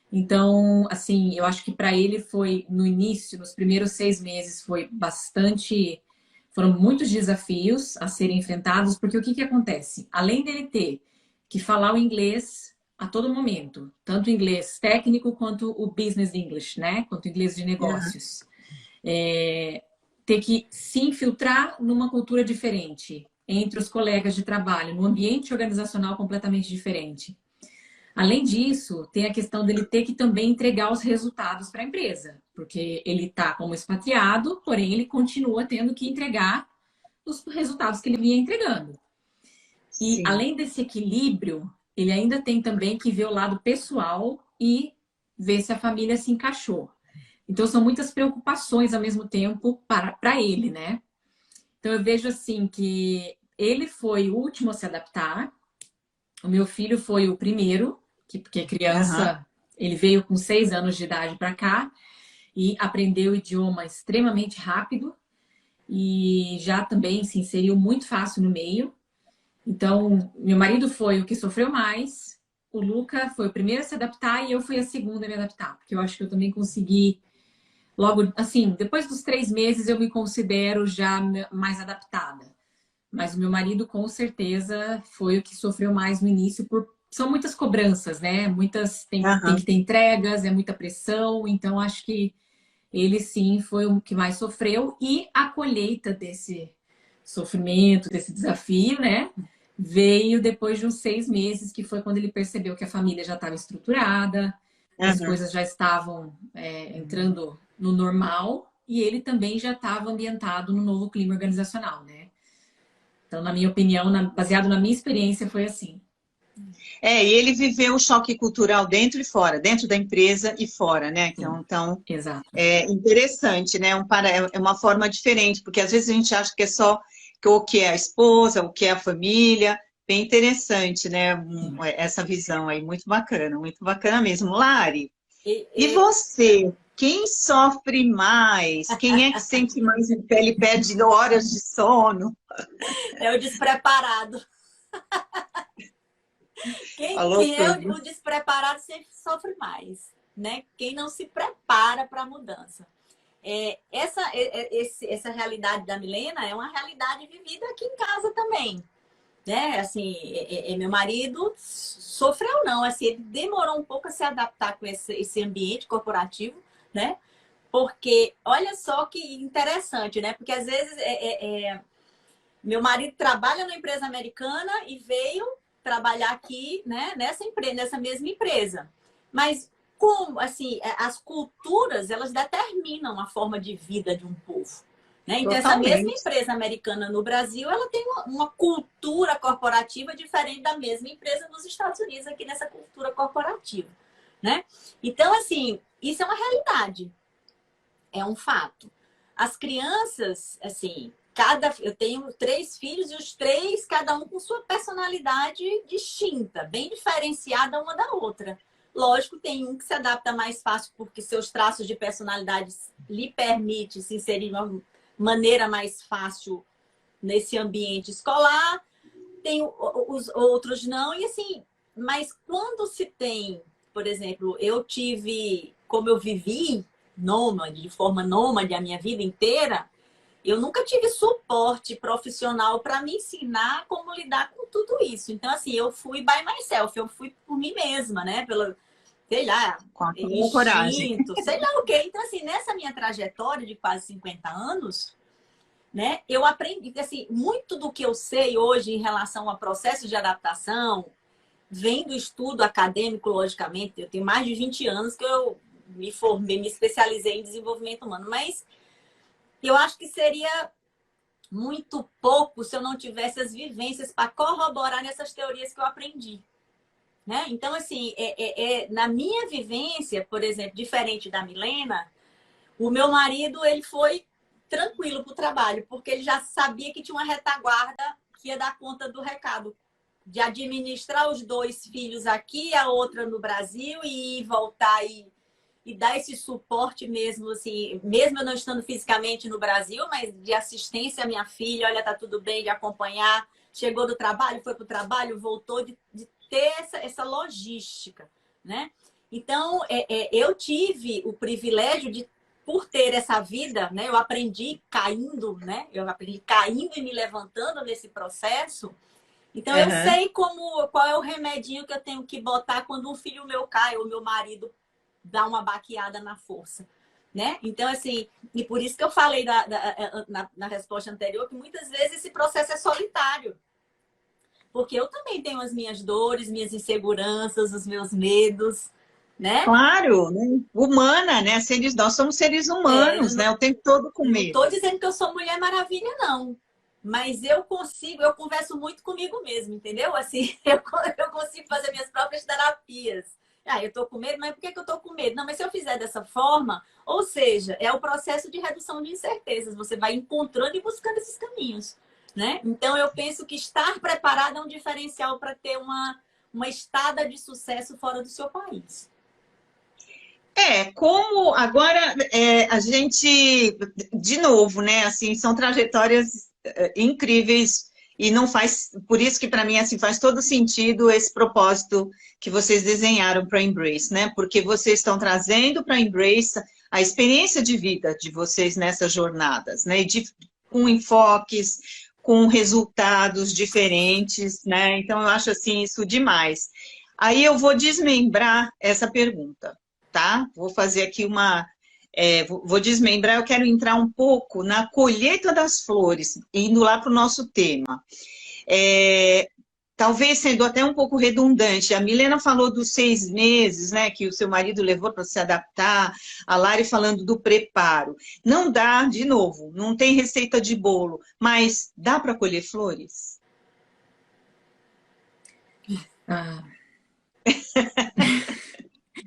Então, assim, eu acho que para ele foi no início, nos primeiros 6 meses, foi bastante. Foram muitos desafios a serem enfrentados, porque o que que acontece? Além dele ter que falar o inglês a todo momento, tanto o inglês técnico quanto o business English, né? Quanto o inglês de Aham. negócios. Ter que se infiltrar numa cultura diferente, entre os colegas de trabalho, num ambiente organizacional completamente diferente. Além disso, tem a questão dele ter que também entregar os resultados para a empresa, porque ele está como expatriado, porém ele continua tendo que entregar os resultados que ele vinha entregando. E Sim. além desse equilíbrio, ele ainda tem também que ver o lado pessoal e ver se a família se encaixou. Então são muitas preocupações ao mesmo tempo para ele, né? Então eu vejo assim que ele foi o último a se adaptar, o meu filho foi o primeiro, porque Aham. criança, ele veio com 6 anos de idade para cá e aprendeu o idioma extremamente rápido e já também se inseriu muito fácil no meio. Então, meu marido foi o que sofreu mais, o Luca foi o primeiro a se adaptar e eu fui a segunda a me adaptar, porque eu acho que eu também consegui logo, assim, depois dos 3 meses eu me considero já mais adaptada. Mas o meu marido, com certeza, foi o que sofreu mais no início, são muitas cobranças, né? Tem que Aham. ter entregas, é muita pressão, então acho que ele sim foi o que mais sofreu, e a colheita desse sofrimento, desse desafio, né? Veio depois de uns 6 meses, que foi quando ele percebeu que a família já estava estruturada, que as Aham. coisas já estavam entrando no normal, e ele também já estava ambientado no novo clima organizacional, né? Então, na minha opinião, baseado na minha experiência, foi assim. E ele viveu o choque cultural dentro e fora, dentro da empresa e fora, né? Sim, Então, exato. é interessante, né? É uma forma diferente, porque às vezes a gente acha que é só o que é a esposa, o que é a família. Bem interessante, né? Sim. Essa visão aí, muito bacana mesmo. Lari, E, e e você? Quem sofre mais? Quem é que sente mais em pele, perde horas de sono? é o despreparado. Falou Quem é tudo. o despreparado sempre sofre mais, né? Quem não se prepara para a mudança. Essa realidade da Milena é uma realidade vivida aqui em casa também, né? Assim, meu marido sofreu não, assim, ele demorou um pouco a se adaptar com esse ambiente corporativo, né? Porque olha só que interessante, né? Porque às vezes meu marido trabalha numa empresa americana e veio trabalhar aqui, né, nessa mesma empresa. Mas como, assim, as culturas, elas determinam a forma de vida de um povo. Né? Então, essa mesma Totalmente. empresa americana no Brasil, ela tem uma cultura corporativa diferente da mesma empresa nos Estados Unidos, aqui nessa cultura corporativa. Né? Então, assim, isso é uma realidade, é um fato. As crianças, assim, eu tenho 3 filhos e os 3, cada um com sua personalidade distinta, bem diferenciada uma da outra. Lógico, tem um que se adapta mais fácil porque seus traços de personalidade lhe permitem se inserir de uma maneira mais fácil nesse ambiente escolar. Tem os outros não, e assim, mas quando se tem, por exemplo, como eu vivi nômade, de forma nômade a minha vida inteira, eu nunca tive suporte profissional para me ensinar como lidar com tudo isso. Então, assim, eu fui by myself, eu fui por mim mesma, né? Pelo, sei lá, Com a toda a coragem. instinto, sei lá o quê. Então, assim, nessa minha trajetória de quase 50 anos, né, eu aprendi, assim, muito do que eu sei hoje em relação a processos de adaptação, vem do estudo acadêmico, logicamente. Eu tenho mais de 20 anos que eu me formei, me especializei em desenvolvimento humano, mas eu acho que seria muito pouco se eu não tivesse as vivências para corroborar nessas teorias que eu aprendi. né? Então, assim, na minha vivência, por exemplo, diferente da Milena, o meu marido, ele foi tranquilo para o trabalho, porque ele já sabia que tinha uma retaguarda que ia dar conta do recado, de administrar os 2 filhos aqui, a outra no Brasil, e ir voltar e dar esse suporte mesmo, assim, mesmo eu não estando fisicamente no Brasil, mas de assistência à minha filha, olha, tá tudo bem, de acompanhar, chegou do trabalho, foi para o trabalho, voltou, de ter essa logística, né? Então, eu tive o privilégio de, por ter essa vida, né? Eu aprendi caindo, né? Eu aprendi caindo e me levantando nesse processo. Então, eu Aham. sei qual é o remedinho que eu tenho que botar quando um filho meu cai, ou meu marido dá uma baqueada na força, né? Então, assim, e por isso que eu falei na resposta anterior que muitas vezes esse processo é solitário. Porque eu também tenho as minhas dores, minhas inseguranças, os meus medos, né? Claro, né? Humana, né? Nós somos seres Eu humanos, né? O tempo todo com não medo. estou dizendo que eu sou Mulher Maravilha, não. Mas eu converso muito comigo mesmo, entendeu? Assim, eu consigo fazer minhas próprias terapias. Ah, eu tô com medo, mas por que eu tô com medo? Não, mas se eu fizer dessa forma, ou seja, é o processo de redução de incertezas. Você vai encontrando e buscando esses caminhos, né? Então, eu penso que estar preparado é um diferencial para ter uma estada de sucesso fora do seu país. Como agora a gente, de novo, né? Assim, são trajetórias incríveis e não faz, por isso que para mim assim faz todo sentido esse propósito que vocês desenharam para Embrace, né? Porque vocês estão trazendo para Embrace a experiência de vida de vocês nessas jornadas, né? Com enfoques, com resultados diferentes, né? Então eu acho assim isso demais. Aí eu vou desmembrar essa pergunta, tá? Vou fazer aqui vou desmembrar, eu quero entrar um pouco na colheita das flores, indo lá para o nosso tema. É, talvez sendo até um pouco redundante, a Milena falou dos 6 meses, né, que o seu marido levou para se adaptar, a Lari falando do preparo. Não dá, de novo, não tem receita de bolo, mas dá para colher flores? Ah,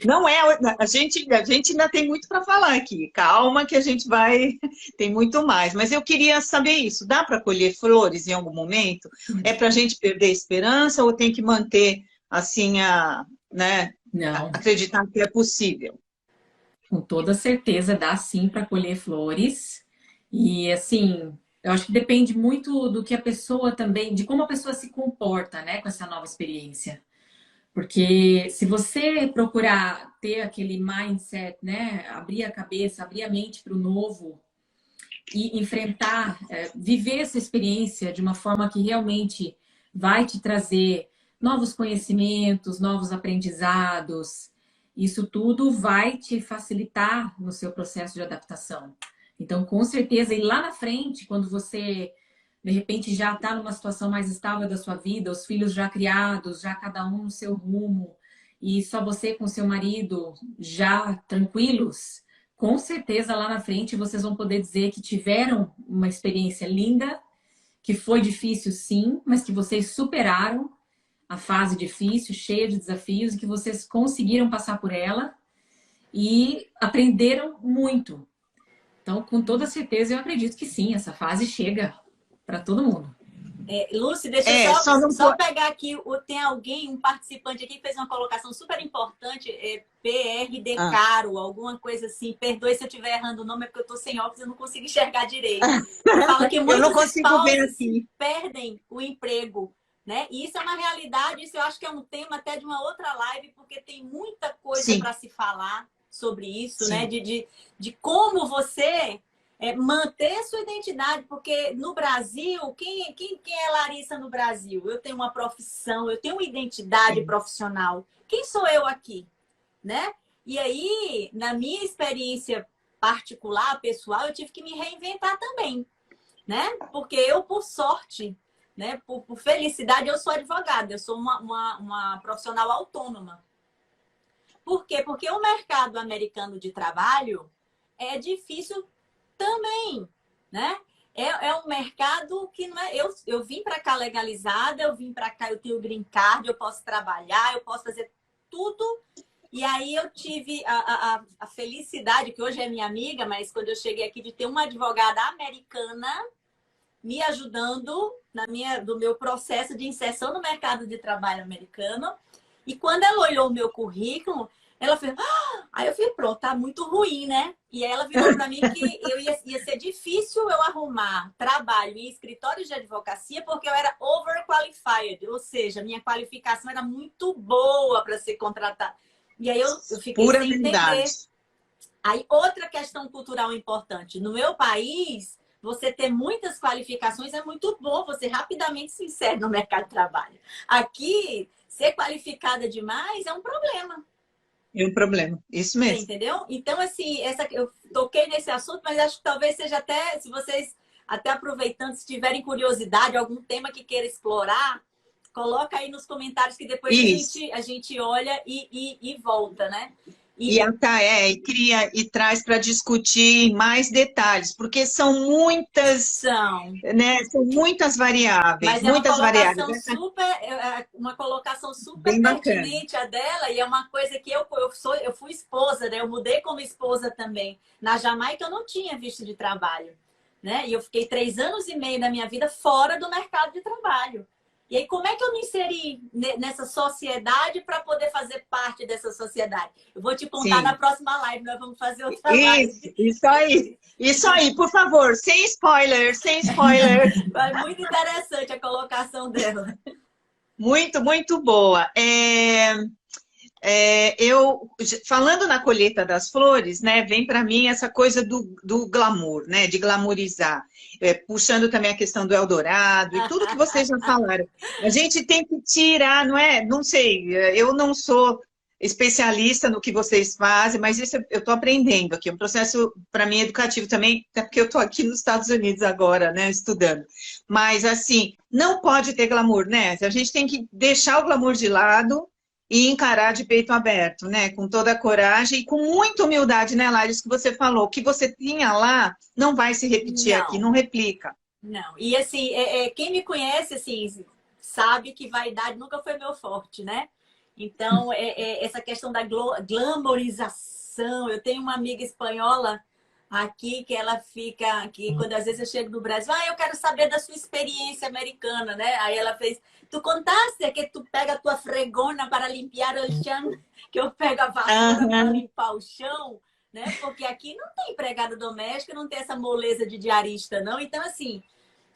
Não é, a gente ainda tem muito para falar aqui. Calma que a gente vai, tem muito mais. Mas eu queria saber isso. Dá para colher flores em algum momento? É para a gente perder a esperança ou tem que manter assim né, não, acreditar que é possível? com toda certeza dá sim para colher flores. E assim, eu acho que depende muito do que a pessoa também, de como a pessoa se comporta, né, com essa nova experiência. Porque se você procurar ter aquele mindset, né, abrir a cabeça, abrir a mente para o novo e enfrentar, viver essa experiência de uma forma que realmente vai te trazer novos conhecimentos, novos aprendizados, isso tudo vai te facilitar no seu processo de adaptação. Então, com certeza, e lá na frente, quando você de repente já está numa situação mais estável da sua vida, os filhos já criados, já cada um no seu rumo, e só você com seu marido já tranquilos, com certeza lá na frente vocês vão poder dizer que tiveram uma experiência linda, que foi difícil sim, mas que vocês superaram a fase difícil, cheia de desafios, e que vocês conseguiram passar por ela e aprenderam muito. Então, com toda certeza, eu acredito que sim, essa fase chega para todo mundo. Lúcia, deixa eu Só não só pode. pegar aqui, tem alguém, um participante aqui que fez uma colocação super importante, PRD Ah, Caro, alguma coisa assim. Perdoe se eu estiver errando o nome, é porque eu estou sem óculos e eu não consigo enxergar direito. Que fala que eu não muitos consigo ver spouses aqui. perdem o emprego, né? E isso é uma realidade, isso eu acho que é um tema até de uma outra live, porque tem muita coisa Sim, para se falar sobre isso, né? sim. De como você manter sua identidade, porque no Brasil, quem é Larissa no Brasil? Eu tenho uma profissão, eu tenho uma identidade Sim. profissional. Quem sou eu aqui, né? E aí, na minha experiência particular, pessoal, eu tive que me reinventar também, né? Porque eu, por sorte, né, por felicidade, eu sou advogada, eu sou uma profissional autônoma. Por quê? Porque o mercado americano de trabalho é difícil também, né? é um mercado que não é... Eu vim para cá legalizada, eu vim para cá, eu tenho green card, eu posso trabalhar, eu posso fazer tudo. E aí eu tive a felicidade, que hoje é minha amiga, mas quando eu cheguei aqui, de ter uma advogada americana me ajudando do meu processo de inserção no mercado de trabalho americano. E quando ela olhou o meu currículo, ela fez... Ah! Aí eu falei, pronto, tá muito ruim, né? E aí ela virou para mim que ia ser difícil eu arrumar trabalho em escritórios de advocacia porque eu era overqualified, ou seja, minha qualificação era muito boa para ser contratada. E aí eu fiquei Pura sem verdade. entender. Aí outra questão cultural importante. No meu país, você ter muitas qualificações é muito bom, você rapidamente se insere no mercado de trabalho. Aqui, ser qualificada demais é um problema. É um problema, isso Você mesmo. entendeu? Então, assim, eu toquei nesse assunto, mas acho que talvez seja até, se vocês, até aproveitando, se tiverem curiosidade, algum tema que queira explorar, coloca aí nos comentários que depois a gente olha e volta, né? E até cria e traz para discutir mais detalhes, porque são muitas, né? São muitas variáveis, mas é muitas variáveis. uma colocação super Bem bacana. pertinente a dela, e é uma coisa que eu fui esposa, né? Eu mudei como esposa também. Na Jamaica eu não tinha visto de trabalho, né? E eu fiquei 3 anos e meio da minha vida fora do mercado de trabalho. E aí, como é que eu me inseri nessa sociedade para poder fazer parte dessa sociedade? Eu vou te contar na próxima live, nós vamos fazer outra live. Isso aí. Isso aí, por favor, sem spoiler, sem spoiler. Foi muito interessante a colocação dela. Muito, muito boa. Eu, falando na colheita das flores, né, vem para mim essa coisa do glamour, né, de glamourizar. Puxando também a questão do Eldorado e tudo que vocês já falaram. A gente tem que tirar, não é? Não sei, eu não sou especialista no que vocês fazem, mas isso eu estou aprendendo aqui. É um processo, para mim, educativo também, até porque eu estou aqui nos Estados Unidos agora, né, estudando. Mas, assim, não pode ter glamour, né? A gente tem que deixar o glamour de lado e encarar de peito aberto, né? Com toda a coragem e com muita humildade, né, Laris, que você falou. O que você tinha lá não vai se repetir aqui, não replica. Não. E assim, quem me conhece, assim, sabe que vaidade nunca foi meu forte, né? Então, essa questão da glamorização. Eu tenho uma amiga espanhola aqui que ela fica, que quando às vezes eu chego no Brasil, eu quero saber da sua experiência americana, né? Aí ela fez, tu contaste que tu pega a tua fregona para limpar o chão, que eu pego a vassoura para limpar o chão, né? Porque aqui não tem empregada doméstica, não tem essa moleza de diarista, não. Então, assim,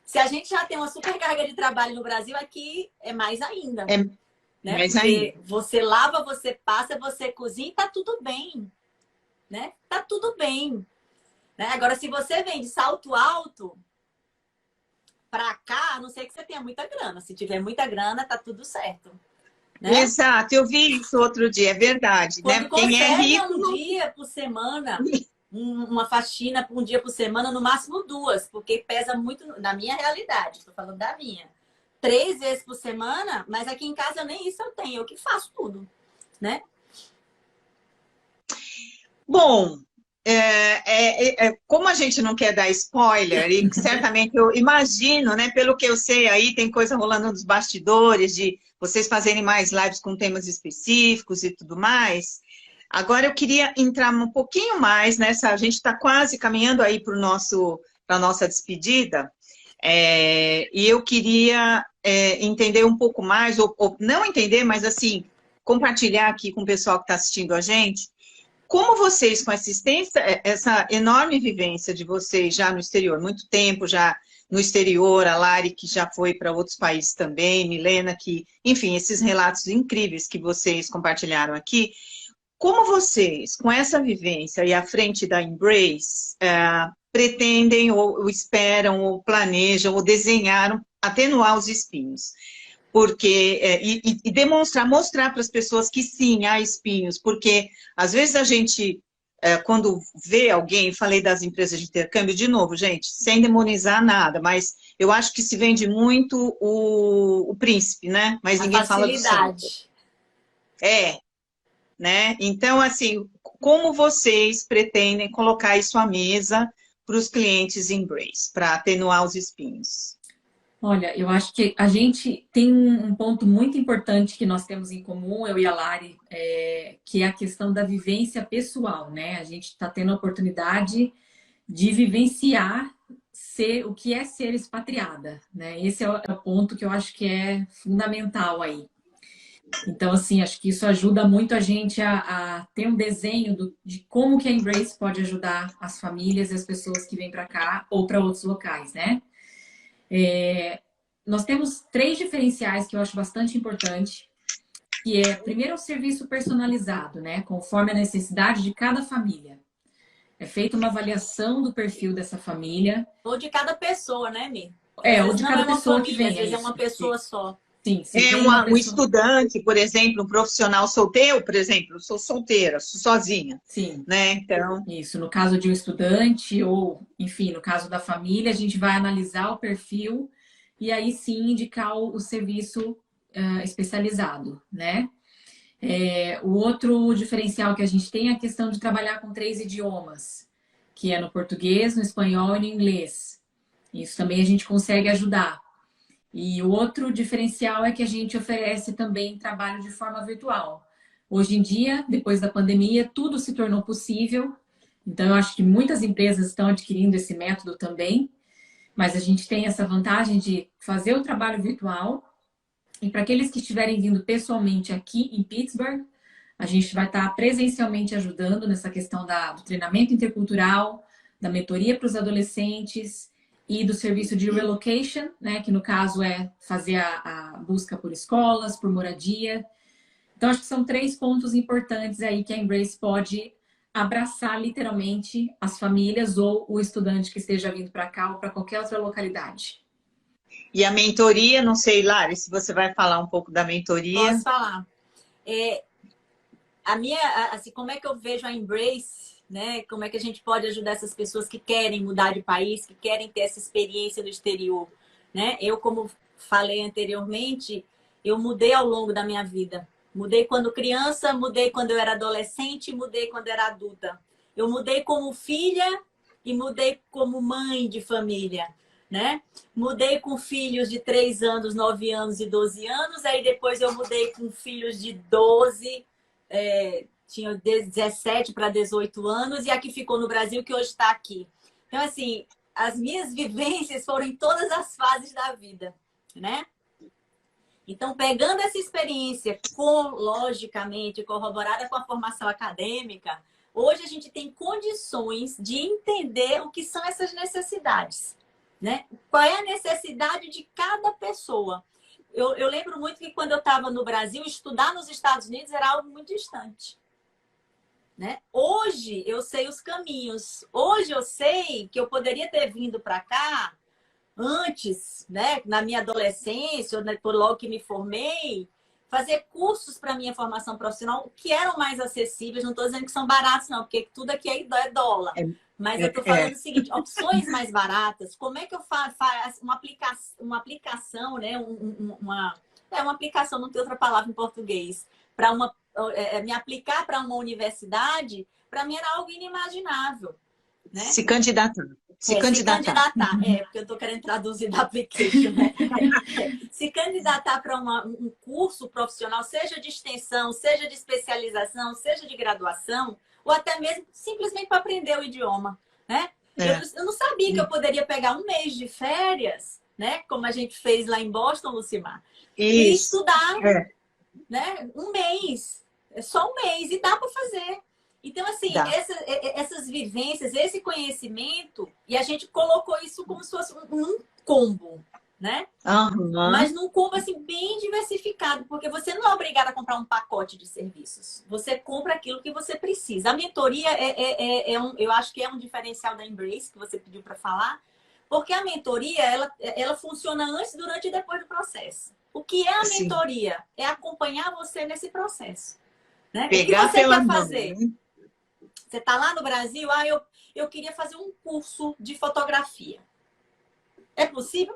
se a gente já tem uma super carga de trabalho no Brasil, aqui é mais ainda. Né? Mais Porque ainda. você lava, você passa, você cozinha e tá tudo bem, né? Tá tudo bem. Né? Agora, se você vem de salto alto para cá, a não ser que você tenha muita grana. Se tiver muita grana, tá tudo certo. Né? Exato, eu vi isso outro dia, é verdade. Quando Né? Quem é rico... um dia por semana, uma faxina um dia por semana, no máximo 2, porque pesa muito, na minha realidade, estou falando da minha. 3 vezes por semana, mas aqui em casa nem isso eu tenho, eu que faço tudo, né? Bom, como a gente não quer dar spoiler, e certamente eu imagino, né, pelo que eu sei aí, tem coisa rolando nos bastidores, de vocês fazerem mais lives com temas específicos e tudo mais. Agora eu queria entrar um pouquinho mais nessa, a gente está quase caminhando aí para a nossa despedida, e eu queria entender um pouco mais, ou não entender, mas assim, compartilhar aqui com o pessoal que está assistindo a gente, como vocês, com essa enorme vivência de vocês já no exterior, muito tempo já no exterior, a Lari que já foi para outros países também, Milena que, enfim, esses relatos incríveis que vocês compartilharam aqui, como vocês, com essa vivência e à frente da Embrace, pretendem ou esperam ou planejam ou desenharam atenuar os espinhos? Porque, mostrar para as pessoas que sim, há espinhos, porque às vezes a gente, quando vê alguém, falei das empresas de intercâmbio, de novo, gente, sem demonizar nada, mas eu acho que se vende muito o príncipe, né? Mas ninguém fala do santo. Né? Então, assim, como vocês pretendem colocar isso à mesa para os clientes Embrace, para atenuar os espinhos? Olha, eu acho que a gente tem um ponto muito importante que nós temos em comum, eu e a Lari, que é a questão da vivência pessoal, né? A gente está tendo a oportunidade de vivenciar o que é ser expatriada, né? Esse é o ponto que eu acho que é fundamental aí. Então, assim, acho que isso ajuda muito a gente a ter um desenho de como que a Embrace pode ajudar as famílias e as pessoas que vêm para cá ou para outros locais, né? Nós temos 3 diferenciais que eu acho bastante importante, que é, primeiro, o serviço personalizado, né? Conforme a necessidade de cada família. É feita uma avaliação do perfil dessa família. Ou de cada pessoa, né, Mi? Às Ou vezes de não cada é uma pessoa que família, vem, às vezes é isso. uma pessoa só. Sim, se É tem uma um pessoa... estudante, por exemplo, um profissional solteiro, por exemplo, eu sou solteira, sou sozinha, Sim, né? Então, isso. No caso de um estudante ou, enfim, no caso da família, a gente vai analisar o perfil e aí sim indicar o serviço especializado, né? O outro diferencial que a gente tem é a questão de trabalhar com 3 idiomas, que é no português, no espanhol e no inglês. Isso também a gente consegue ajudar. E o outro diferencial é que a gente oferece também trabalho de forma virtual. Hoje em dia, depois da pandemia, tudo se tornou possível. Então, eu acho que muitas empresas estão adquirindo esse método também, mas a gente tem essa vantagem de fazer o trabalho virtual. E para aqueles que estiverem vindo pessoalmente aqui em Pittsburgh, a gente vai estar presencialmente ajudando nessa questão do treinamento intercultural, da mentoria para os adolescentes e do serviço de relocation, né, que no caso é fazer a busca por escolas, por moradia. Então, acho que são 3 pontos importantes aí que a Embrace pode abraçar literalmente as famílias ou o estudante que esteja vindo para cá ou para qualquer outra localidade. e a mentoria, não sei, Lari, se você vai falar um pouco da mentoria. Posso falar. Assim, como é que eu vejo a Embrace, né? Como é que a gente pode ajudar essas pessoas que querem mudar de país, que querem ter essa experiência no exterior, né? Eu, como falei anteriormente, eu mudei ao longo da minha vida. Mudei quando criança, mudei quando eu era adolescente, mudei quando eu era adulta. Eu mudei como filha e mudei como mãe de família, né? Mudei com filhos de 3 anos, 9 anos e 12 anos, aí depois eu mudei com filhos de 12, tinha 17 para 18 anos, e a que ficou no Brasil, que hoje está aqui. Então, assim, as minhas vivências foram em todas as fases da vida, né? Então, pegando essa experiência, logicamente, corroborada com a formação acadêmica, hoje a gente tem condições de entender o que são essas necessidades, né? Qual é a necessidade de cada pessoa? Eu lembro muito que quando eu estava no Brasil, estudar nos Estados Unidos era algo muito distante, né? Hoje eu sei os caminhos. Hoje eu sei que eu poderia ter vindo para cá antes, né? Na minha adolescência, ou por logo que me formei, fazer cursos para minha formação profissional que eram mais acessíveis. Não estou dizendo que são baratos, não, porque tudo aqui é dólar. Mas eu estou falando o seguinte, opções mais baratas. Como é que eu faço uma aplicação, né? Uma aplicação, não tem outra palavra em português, para me aplicar para uma universidade, para mim era algo inimaginável, né? Se candidatar. Se candidatar, porque eu estou querendo traduzir da application, né? Se candidatar para um curso profissional, seja de extensão, seja de especialização, seja de graduação, ou até mesmo simplesmente para aprender o idioma, né? Eu não sabia que eu poderia pegar um mês de férias, né? Como a gente fez lá em Boston, Lucimar, e estudar, né? Um mês, só um mês, e dá para fazer. Então, assim, essas vivências, esse conhecimento, e a gente colocou isso como se fosse um combo, né? Mas num combo, assim, bem diversificado, porque você não é obrigado a comprar um pacote de serviços. Você compra aquilo que você precisa. A mentoria eu acho que é um diferencial da Embrace, que você pediu para falar, porque a mentoria, ela funciona antes, durante e depois do processo. O que é a mentoria? É acompanhar você nesse processo. Né? Pegar o que você pela quer mão, fazer? né? Você está lá no Brasil, eu queria fazer um curso de fotografia. É possível?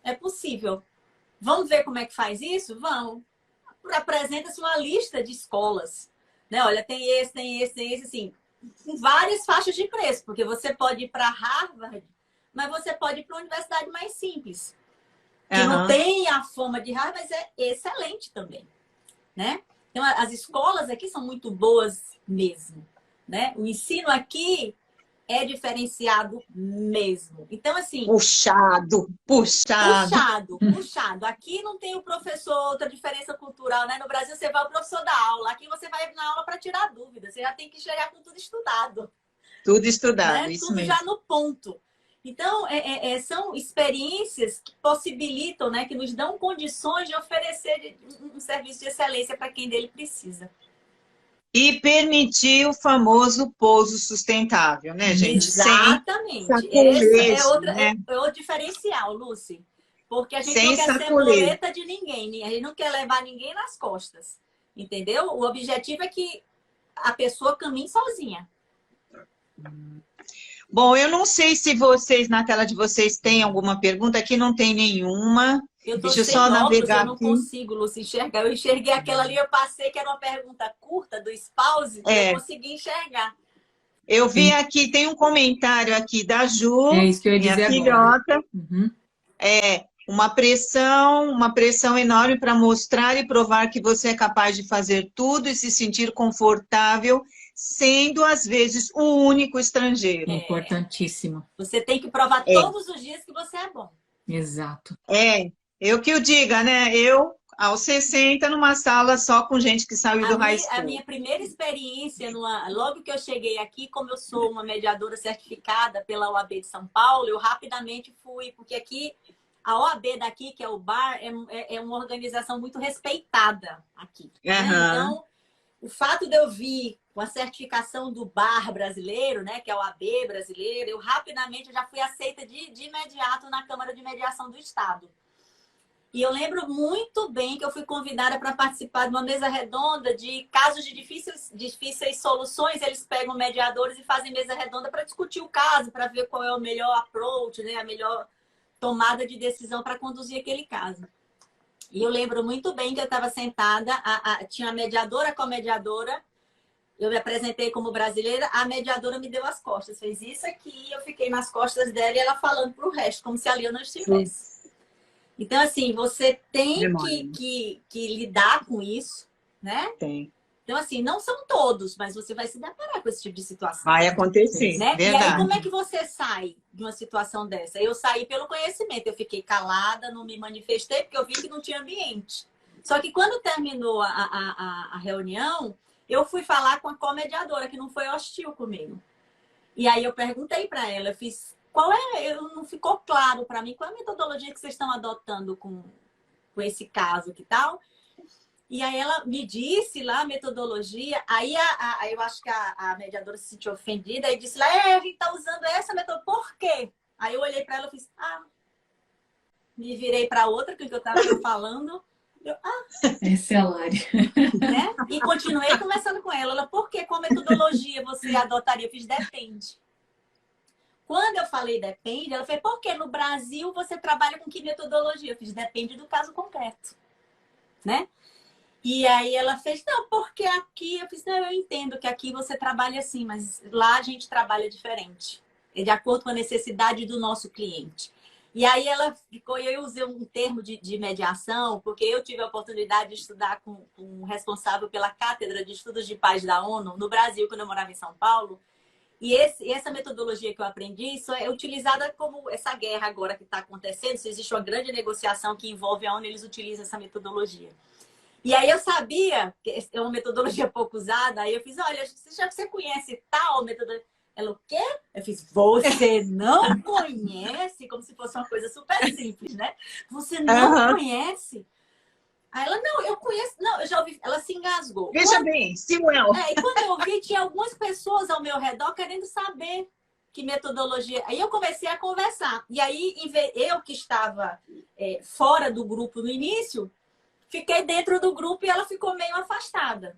É possível. Vamos ver como é que faz isso? Vamos. Apresenta-se uma lista de escolas. Né? Olha, tem esse, assim. com várias faixas de preço, porque você pode ir para Harvard, mas você pode ir para uma universidade mais simples, que não tem a fama de Harvard, mas é excelente também, né? Então, as escolas aqui são muito boas mesmo, né? O ensino aqui é diferenciado mesmo. Então, assim... Puxado. Aqui não tem o professor, outra diferença cultural, né? No Brasil, você vai o professor da aula. Aqui você vai na aula para tirar dúvidas. Você já tem que chegar com tudo estudado. Tudo estudado, né? Isso tudo mesmo. já no ponto. Então, são experiências que possibilitam, né? Que nos dão condições de oferecer um serviço de excelência para quem dele precisa. E permitir o famoso pouso sustentável, né, gente? Exatamente. É outro diferencial, Lúcia. Porque a gente não quer ser muleta de ninguém. A gente não quer levar ninguém nas costas. Entendeu? O objetivo é que a pessoa caminhe sozinha. Bom, eu não sei se vocês, na tela de vocês, têm alguma pergunta. Aqui não tem nenhuma. Deixa eu só navegar aqui. Eu não consigo, Lúcia, enxergar. Eu enxerguei aquela ali, eu passei, que era uma pergunta curta do Spouse, e eu consegui enxergar. Eu vi aqui, tem um comentário aqui da Ju, isso que eu ia dizer minha filhota. Uhum. Uma pressão enorme para mostrar e provar que você é capaz de fazer tudo e se sentir confortável, sendo, às vezes, o único estrangeiro. Importantíssimo. Você tem que provar todos os dias que você é bom. Exato. Eu que o diga, né? Eu, aos 60, numa sala só com gente que saiu do high school. A minha primeira experiência, logo que eu cheguei aqui, como eu sou uma mediadora certificada pela OAB de São Paulo, eu rapidamente fui, porque aqui, a OAB daqui, que é o BAR, é uma organização muito respeitada aqui. Né? Então, o fato de eu vir com a certificação do BAR brasileiro, né, que é a OAB brasileira, eu rapidamente já fui aceita de imediato na Câmara de Mediação do Estado. E eu lembro muito bem que eu fui convidada para participar de uma mesa redonda de casos de difíceis soluções. Eles pegam mediadores e fazem mesa redonda para discutir o caso, para ver qual é o melhor approach, né, a melhor tomada de decisão para conduzir aquele caso. E eu lembro muito bem que eu estava sentada, tinha a mediadora com a mediadora, eu me apresentei como brasileira, a mediadora me deu as costas, fez isso aqui, eu fiquei nas costas dela e ela falando para o resto, como se ali eu não estivesse. Então, assim, você tem que lidar com isso, né? Tem. Então, assim, não são todos, mas você vai se deparar com esse tipo de situação. Vai acontecer, né? Verdade. E aí, como é que você sai de uma situação dessa? Eu saí pelo conhecimento, eu fiquei calada, não me manifestei, porque eu vi que não tinha ambiente. Só que quando terminou a reunião, eu fui falar com a comediadora, que não foi hostil comigo. E aí eu perguntei para ela, eu fiz... não ficou claro para mim qual é a metodologia que vocês estão adotando com esse caso, que tal? E aí ela me disse lá a metodologia, aí eu acho que a mediadora se sentiu ofendida e disse lá, a gente está usando essa metodologia, por quê? Aí eu olhei para ela e fiz, me virei para outra, que eu estava falando, Essa é a Lari. Né? E continuei conversando com ela, por que, qual metodologia você adotaria? Eu fiz, depende. Quando eu falei depende, ela falou, por que no Brasil você trabalha com que metodologia? Eu fiz, depende do caso concreto, né? E aí ela fez, não, porque aqui, eu fiz, não, eu entendo que aqui você trabalha assim, mas lá a gente trabalha diferente, de acordo com a necessidade do nosso cliente. E aí ela ficou, e eu usei um termo de mediação, porque eu tive a oportunidade de estudar com um responsável pela Cátedra de Estudos de Paz da ONU no Brasil, quando eu morava em São Paulo. E essa metodologia que eu aprendi, isso é utilizada como essa guerra agora que está acontecendo. Se existe uma grande negociação que envolve a ONU, eles utilizam essa metodologia. E aí eu sabia, que é uma metodologia pouco usada, aí eu fiz, olha, você conhece tal metodologia? Ela, o quê? Eu fiz, você não conhece? Como se fosse uma coisa super simples, né? Você não conhece? Aí ela, não, eu conheço. Não, eu já ouvi. Ela se engasgou. Veja bem, Simuel. E quando eu ouvi, tinha algumas pessoas ao meu redor querendo saber que metodologia. Aí eu comecei a conversar. E aí, eu que estava fora do grupo no início, fiquei dentro do grupo e ela ficou meio afastada.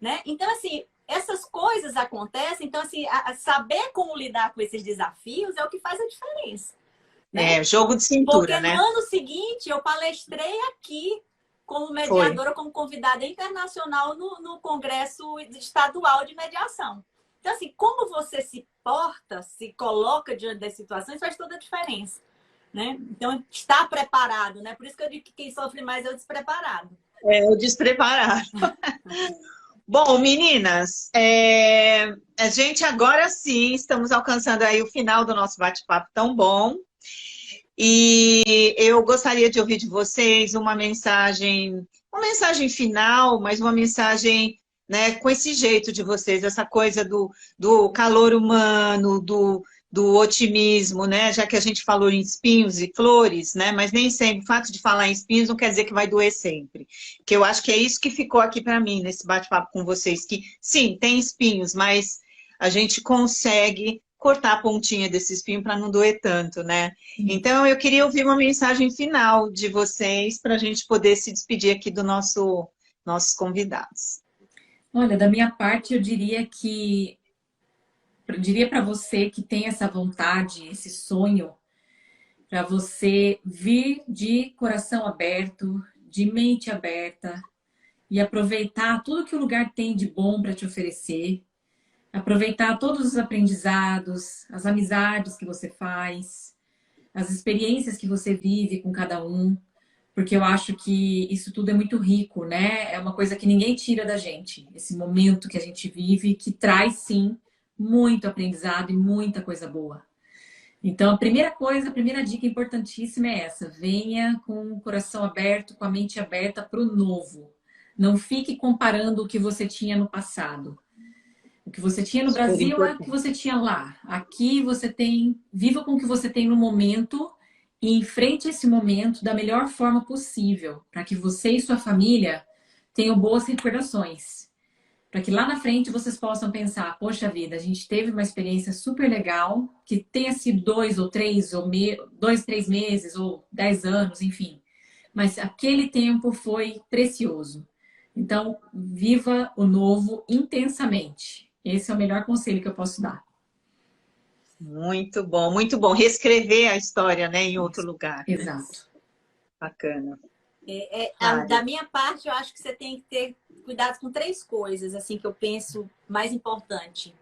Né? Então, assim, essas coisas acontecem. Então, assim, saber como lidar com esses desafios é o que faz a diferença. Né? Jogo de cintura, né? Porque no ano seguinte, eu palestrei aqui como mediadora, como convidada internacional no Congresso Estadual de Mediação. Então, assim, como você se porta, se coloca diante das situações, faz toda a diferença, né? Então, estar preparado, né? Por isso que eu digo que quem sofre mais é o despreparado. É, o despreparado. Bom, meninas, a gente agora sim estamos alcançando aí o final do nosso bate-papo tão bom. E eu gostaria de ouvir de vocês uma mensagem final, mas uma mensagem, né, com esse jeito de vocês, essa coisa do calor humano, do otimismo, né? Já que a gente falou em espinhos e flores, né? Mas nem sempre, o fato de falar em espinhos não quer dizer que vai doer sempre. Que eu acho que é isso que ficou aqui para mim, nesse bate-papo com vocês, que sim, tem espinhos, mas a gente consegue cortar a pontinha desse espinho para não doer tanto, né? Então, eu queria ouvir uma mensagem final de vocês para a gente poder se despedir aqui do nossos convidados. Olha, da minha parte, eu diria para você que tem essa vontade, esse sonho, para você vir de coração aberto, de mente aberta e aproveitar tudo que o lugar tem de bom para te oferecer, aproveitar todos os aprendizados, as amizades que você faz, as experiências que você vive com cada um, porque eu acho que isso tudo é muito rico, né? É uma coisa que ninguém tira da gente, esse momento que a gente vive, que traz, sim, muito aprendizado e muita coisa boa. Então, a primeira dica importantíssima é essa: venha com o coração aberto, com a mente aberta para o novo. Não fique comparando o que você tinha no passado. O que você tinha no Brasil é o que você tinha lá. Aqui você tem, viva com o que você tem no momento e enfrente esse momento da melhor forma possível, para que você e sua família tenham boas recordações. Para que lá na frente vocês possam pensar, poxa vida, a gente teve uma experiência super legal, que tenha sido 2 ou 3, ou 2, 3 meses, ou 10 anos, enfim. Mas aquele tempo foi precioso. Então, viva o novo intensamente. Esse é o melhor conselho que eu posso dar. Muito bom, muito bom. Reescrever a história, né, em outro lugar. Exato. Bacana. Da minha parte, eu acho que você tem que ter cuidado com 3 coisas, assim, que eu penso mais importante.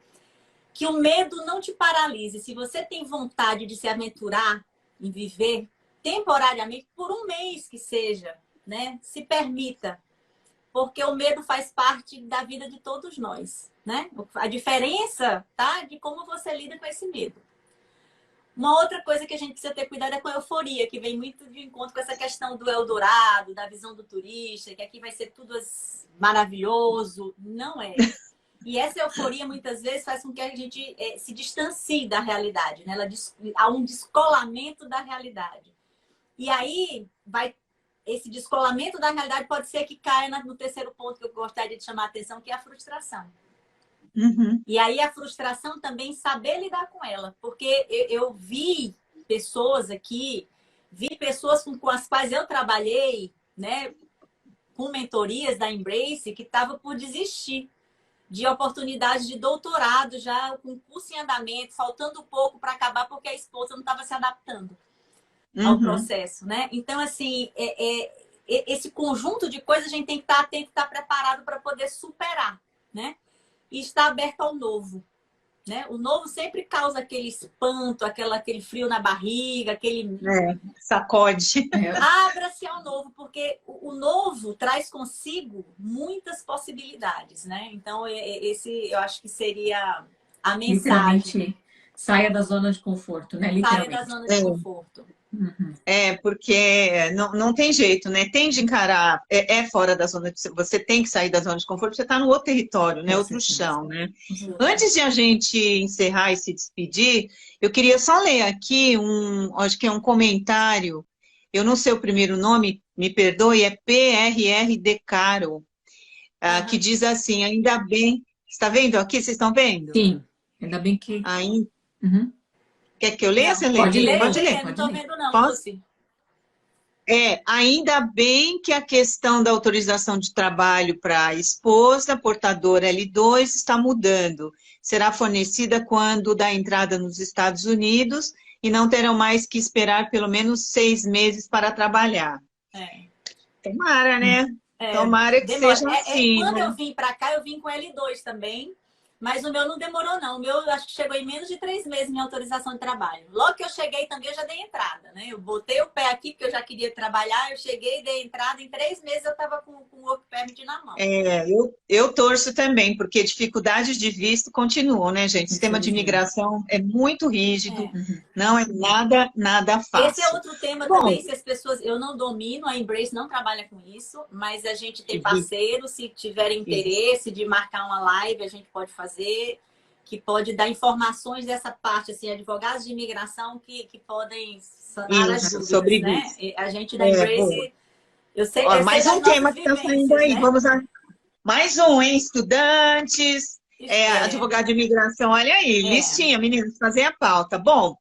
Que o medo não te paralise. Se você tem vontade de se aventurar em viver temporariamente, por um mês que seja, né, se permita. Porque o medo faz parte da vida de todos nós, né? A diferença, tá, de como você lida com esse medo. Uma outra coisa que a gente precisa ter cuidado é com a euforia, que vem muito de encontro com essa questão do Eldorado, da visão do turista, que aqui vai ser tudo maravilhoso. Não é. E essa euforia, muitas vezes, faz com que a gente se distancie da realidade, né? Há um descolamento da realidade. E aí, esse descolamento da realidade pode ser que caia no terceiro ponto que eu gostaria de chamar a atenção, que é a frustração. Uhum. E aí a frustração também, saber lidar com ela. Porque eu vi pessoas aqui, vi pessoas com as quais eu trabalhei, né, com mentorias da Embrace, que estavam por desistir de oportunidades de doutorado, já com curso em andamento, faltando pouco para acabar, porque a esposa não estava se adaptando ao processo, né? Então, assim, esse conjunto de coisas a gente tem que estar atento, estar preparado para poder superar, né? E estar aberto ao novo, né? O novo sempre causa aquele espanto, aquele frio na barriga, sacode. Abra-se ao novo, porque o novo traz consigo muitas possibilidades, né? Então, eu acho que seria a mensagem. Literalmente, saia da zona de conforto, né? Literalmente. Saia da zona de conforto. Uhum. Porque não tem jeito, né? Tem de encarar, fora da zona de... Você tem que sair da zona de conforto, você está no outro território, né? Outro chão, né? Antes de a gente encerrar e se despedir, eu queria só ler aqui acho que é um comentário, eu não sei o primeiro nome, me perdoe, é PRR De Caro, que diz assim, ainda bem... Está vendo aqui? Vocês estão vendo? Sim, ainda bem que... Uhum. Quer que eu leia? Você pode lê? ler. Pode ler. Não estou vendo não, Posso? Lucy. Ainda bem que a questão da autorização de trabalho para a esposa, portadora L2, está mudando. Será fornecida quando dá entrada nos Estados Unidos e não terão mais que esperar pelo menos 6 meses para trabalhar. Tomara, né? Tomara que seja assim. Quando né? eu vim para cá, eu vim com L2 também. Mas o meu não demorou, não. O meu, acho que chegou em menos de 3 meses minha autorização de trabalho. Logo que eu cheguei também, eu já dei entrada, né? Eu botei o pé aqui, porque eu já queria trabalhar. Eu cheguei, dei entrada. Em 3 meses eu estava com o work permit na mão. Eu torço também, porque dificuldades de visto continuam, né, gente? O sistema de Infelizmente. imigração é muito rígido, É. não é nada Esse é fácil. outro tema Bom, também, se as pessoas... Eu não domino, a Embrace não trabalha com isso, mas a gente tem parceiros, se tiverem interesse de marcar uma live, a gente pode fazer, que pode dar informações dessa parte, assim, advogados de imigração que podem sanar as isso, dúvidas, sobre né? visto. E a gente da Boa. Embrace, eu sei, Ó, eu sei mais das um nossas tema que está saindo vivências, aí. né? Vamos a mais um, hein? Estudantes, É, advogado de imigração. Olha aí, é. listinha, meninos, fazer a pauta. Bom,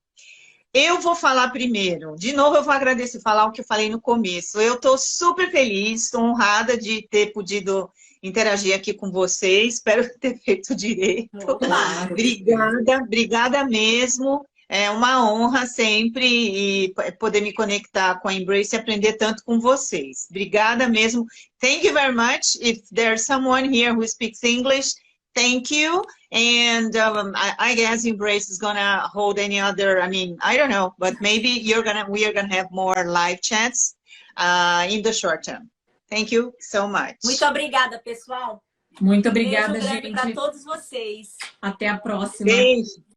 eu vou falar primeiro. De novo, eu vou agradecer, falar o que eu falei no começo. Eu estou super feliz, estou honrada de ter podido interagir aqui com vocês. Espero ter feito direito. Opa! Claro. Obrigada mesmo. É uma honra sempre e poder me conectar com a Embrace e aprender tanto com vocês. Obrigada mesmo. Thank you very much. If there's someone here who speaks English, thank you. And I guess Embrace is gonna hold any other. I mean, I don't know, but maybe we are gonna have more live chats in the short term. Thank you so much. Muito obrigada, pessoal. Muito Beijo obrigada, grande para gente. todos vocês. Até a próxima. Beijo.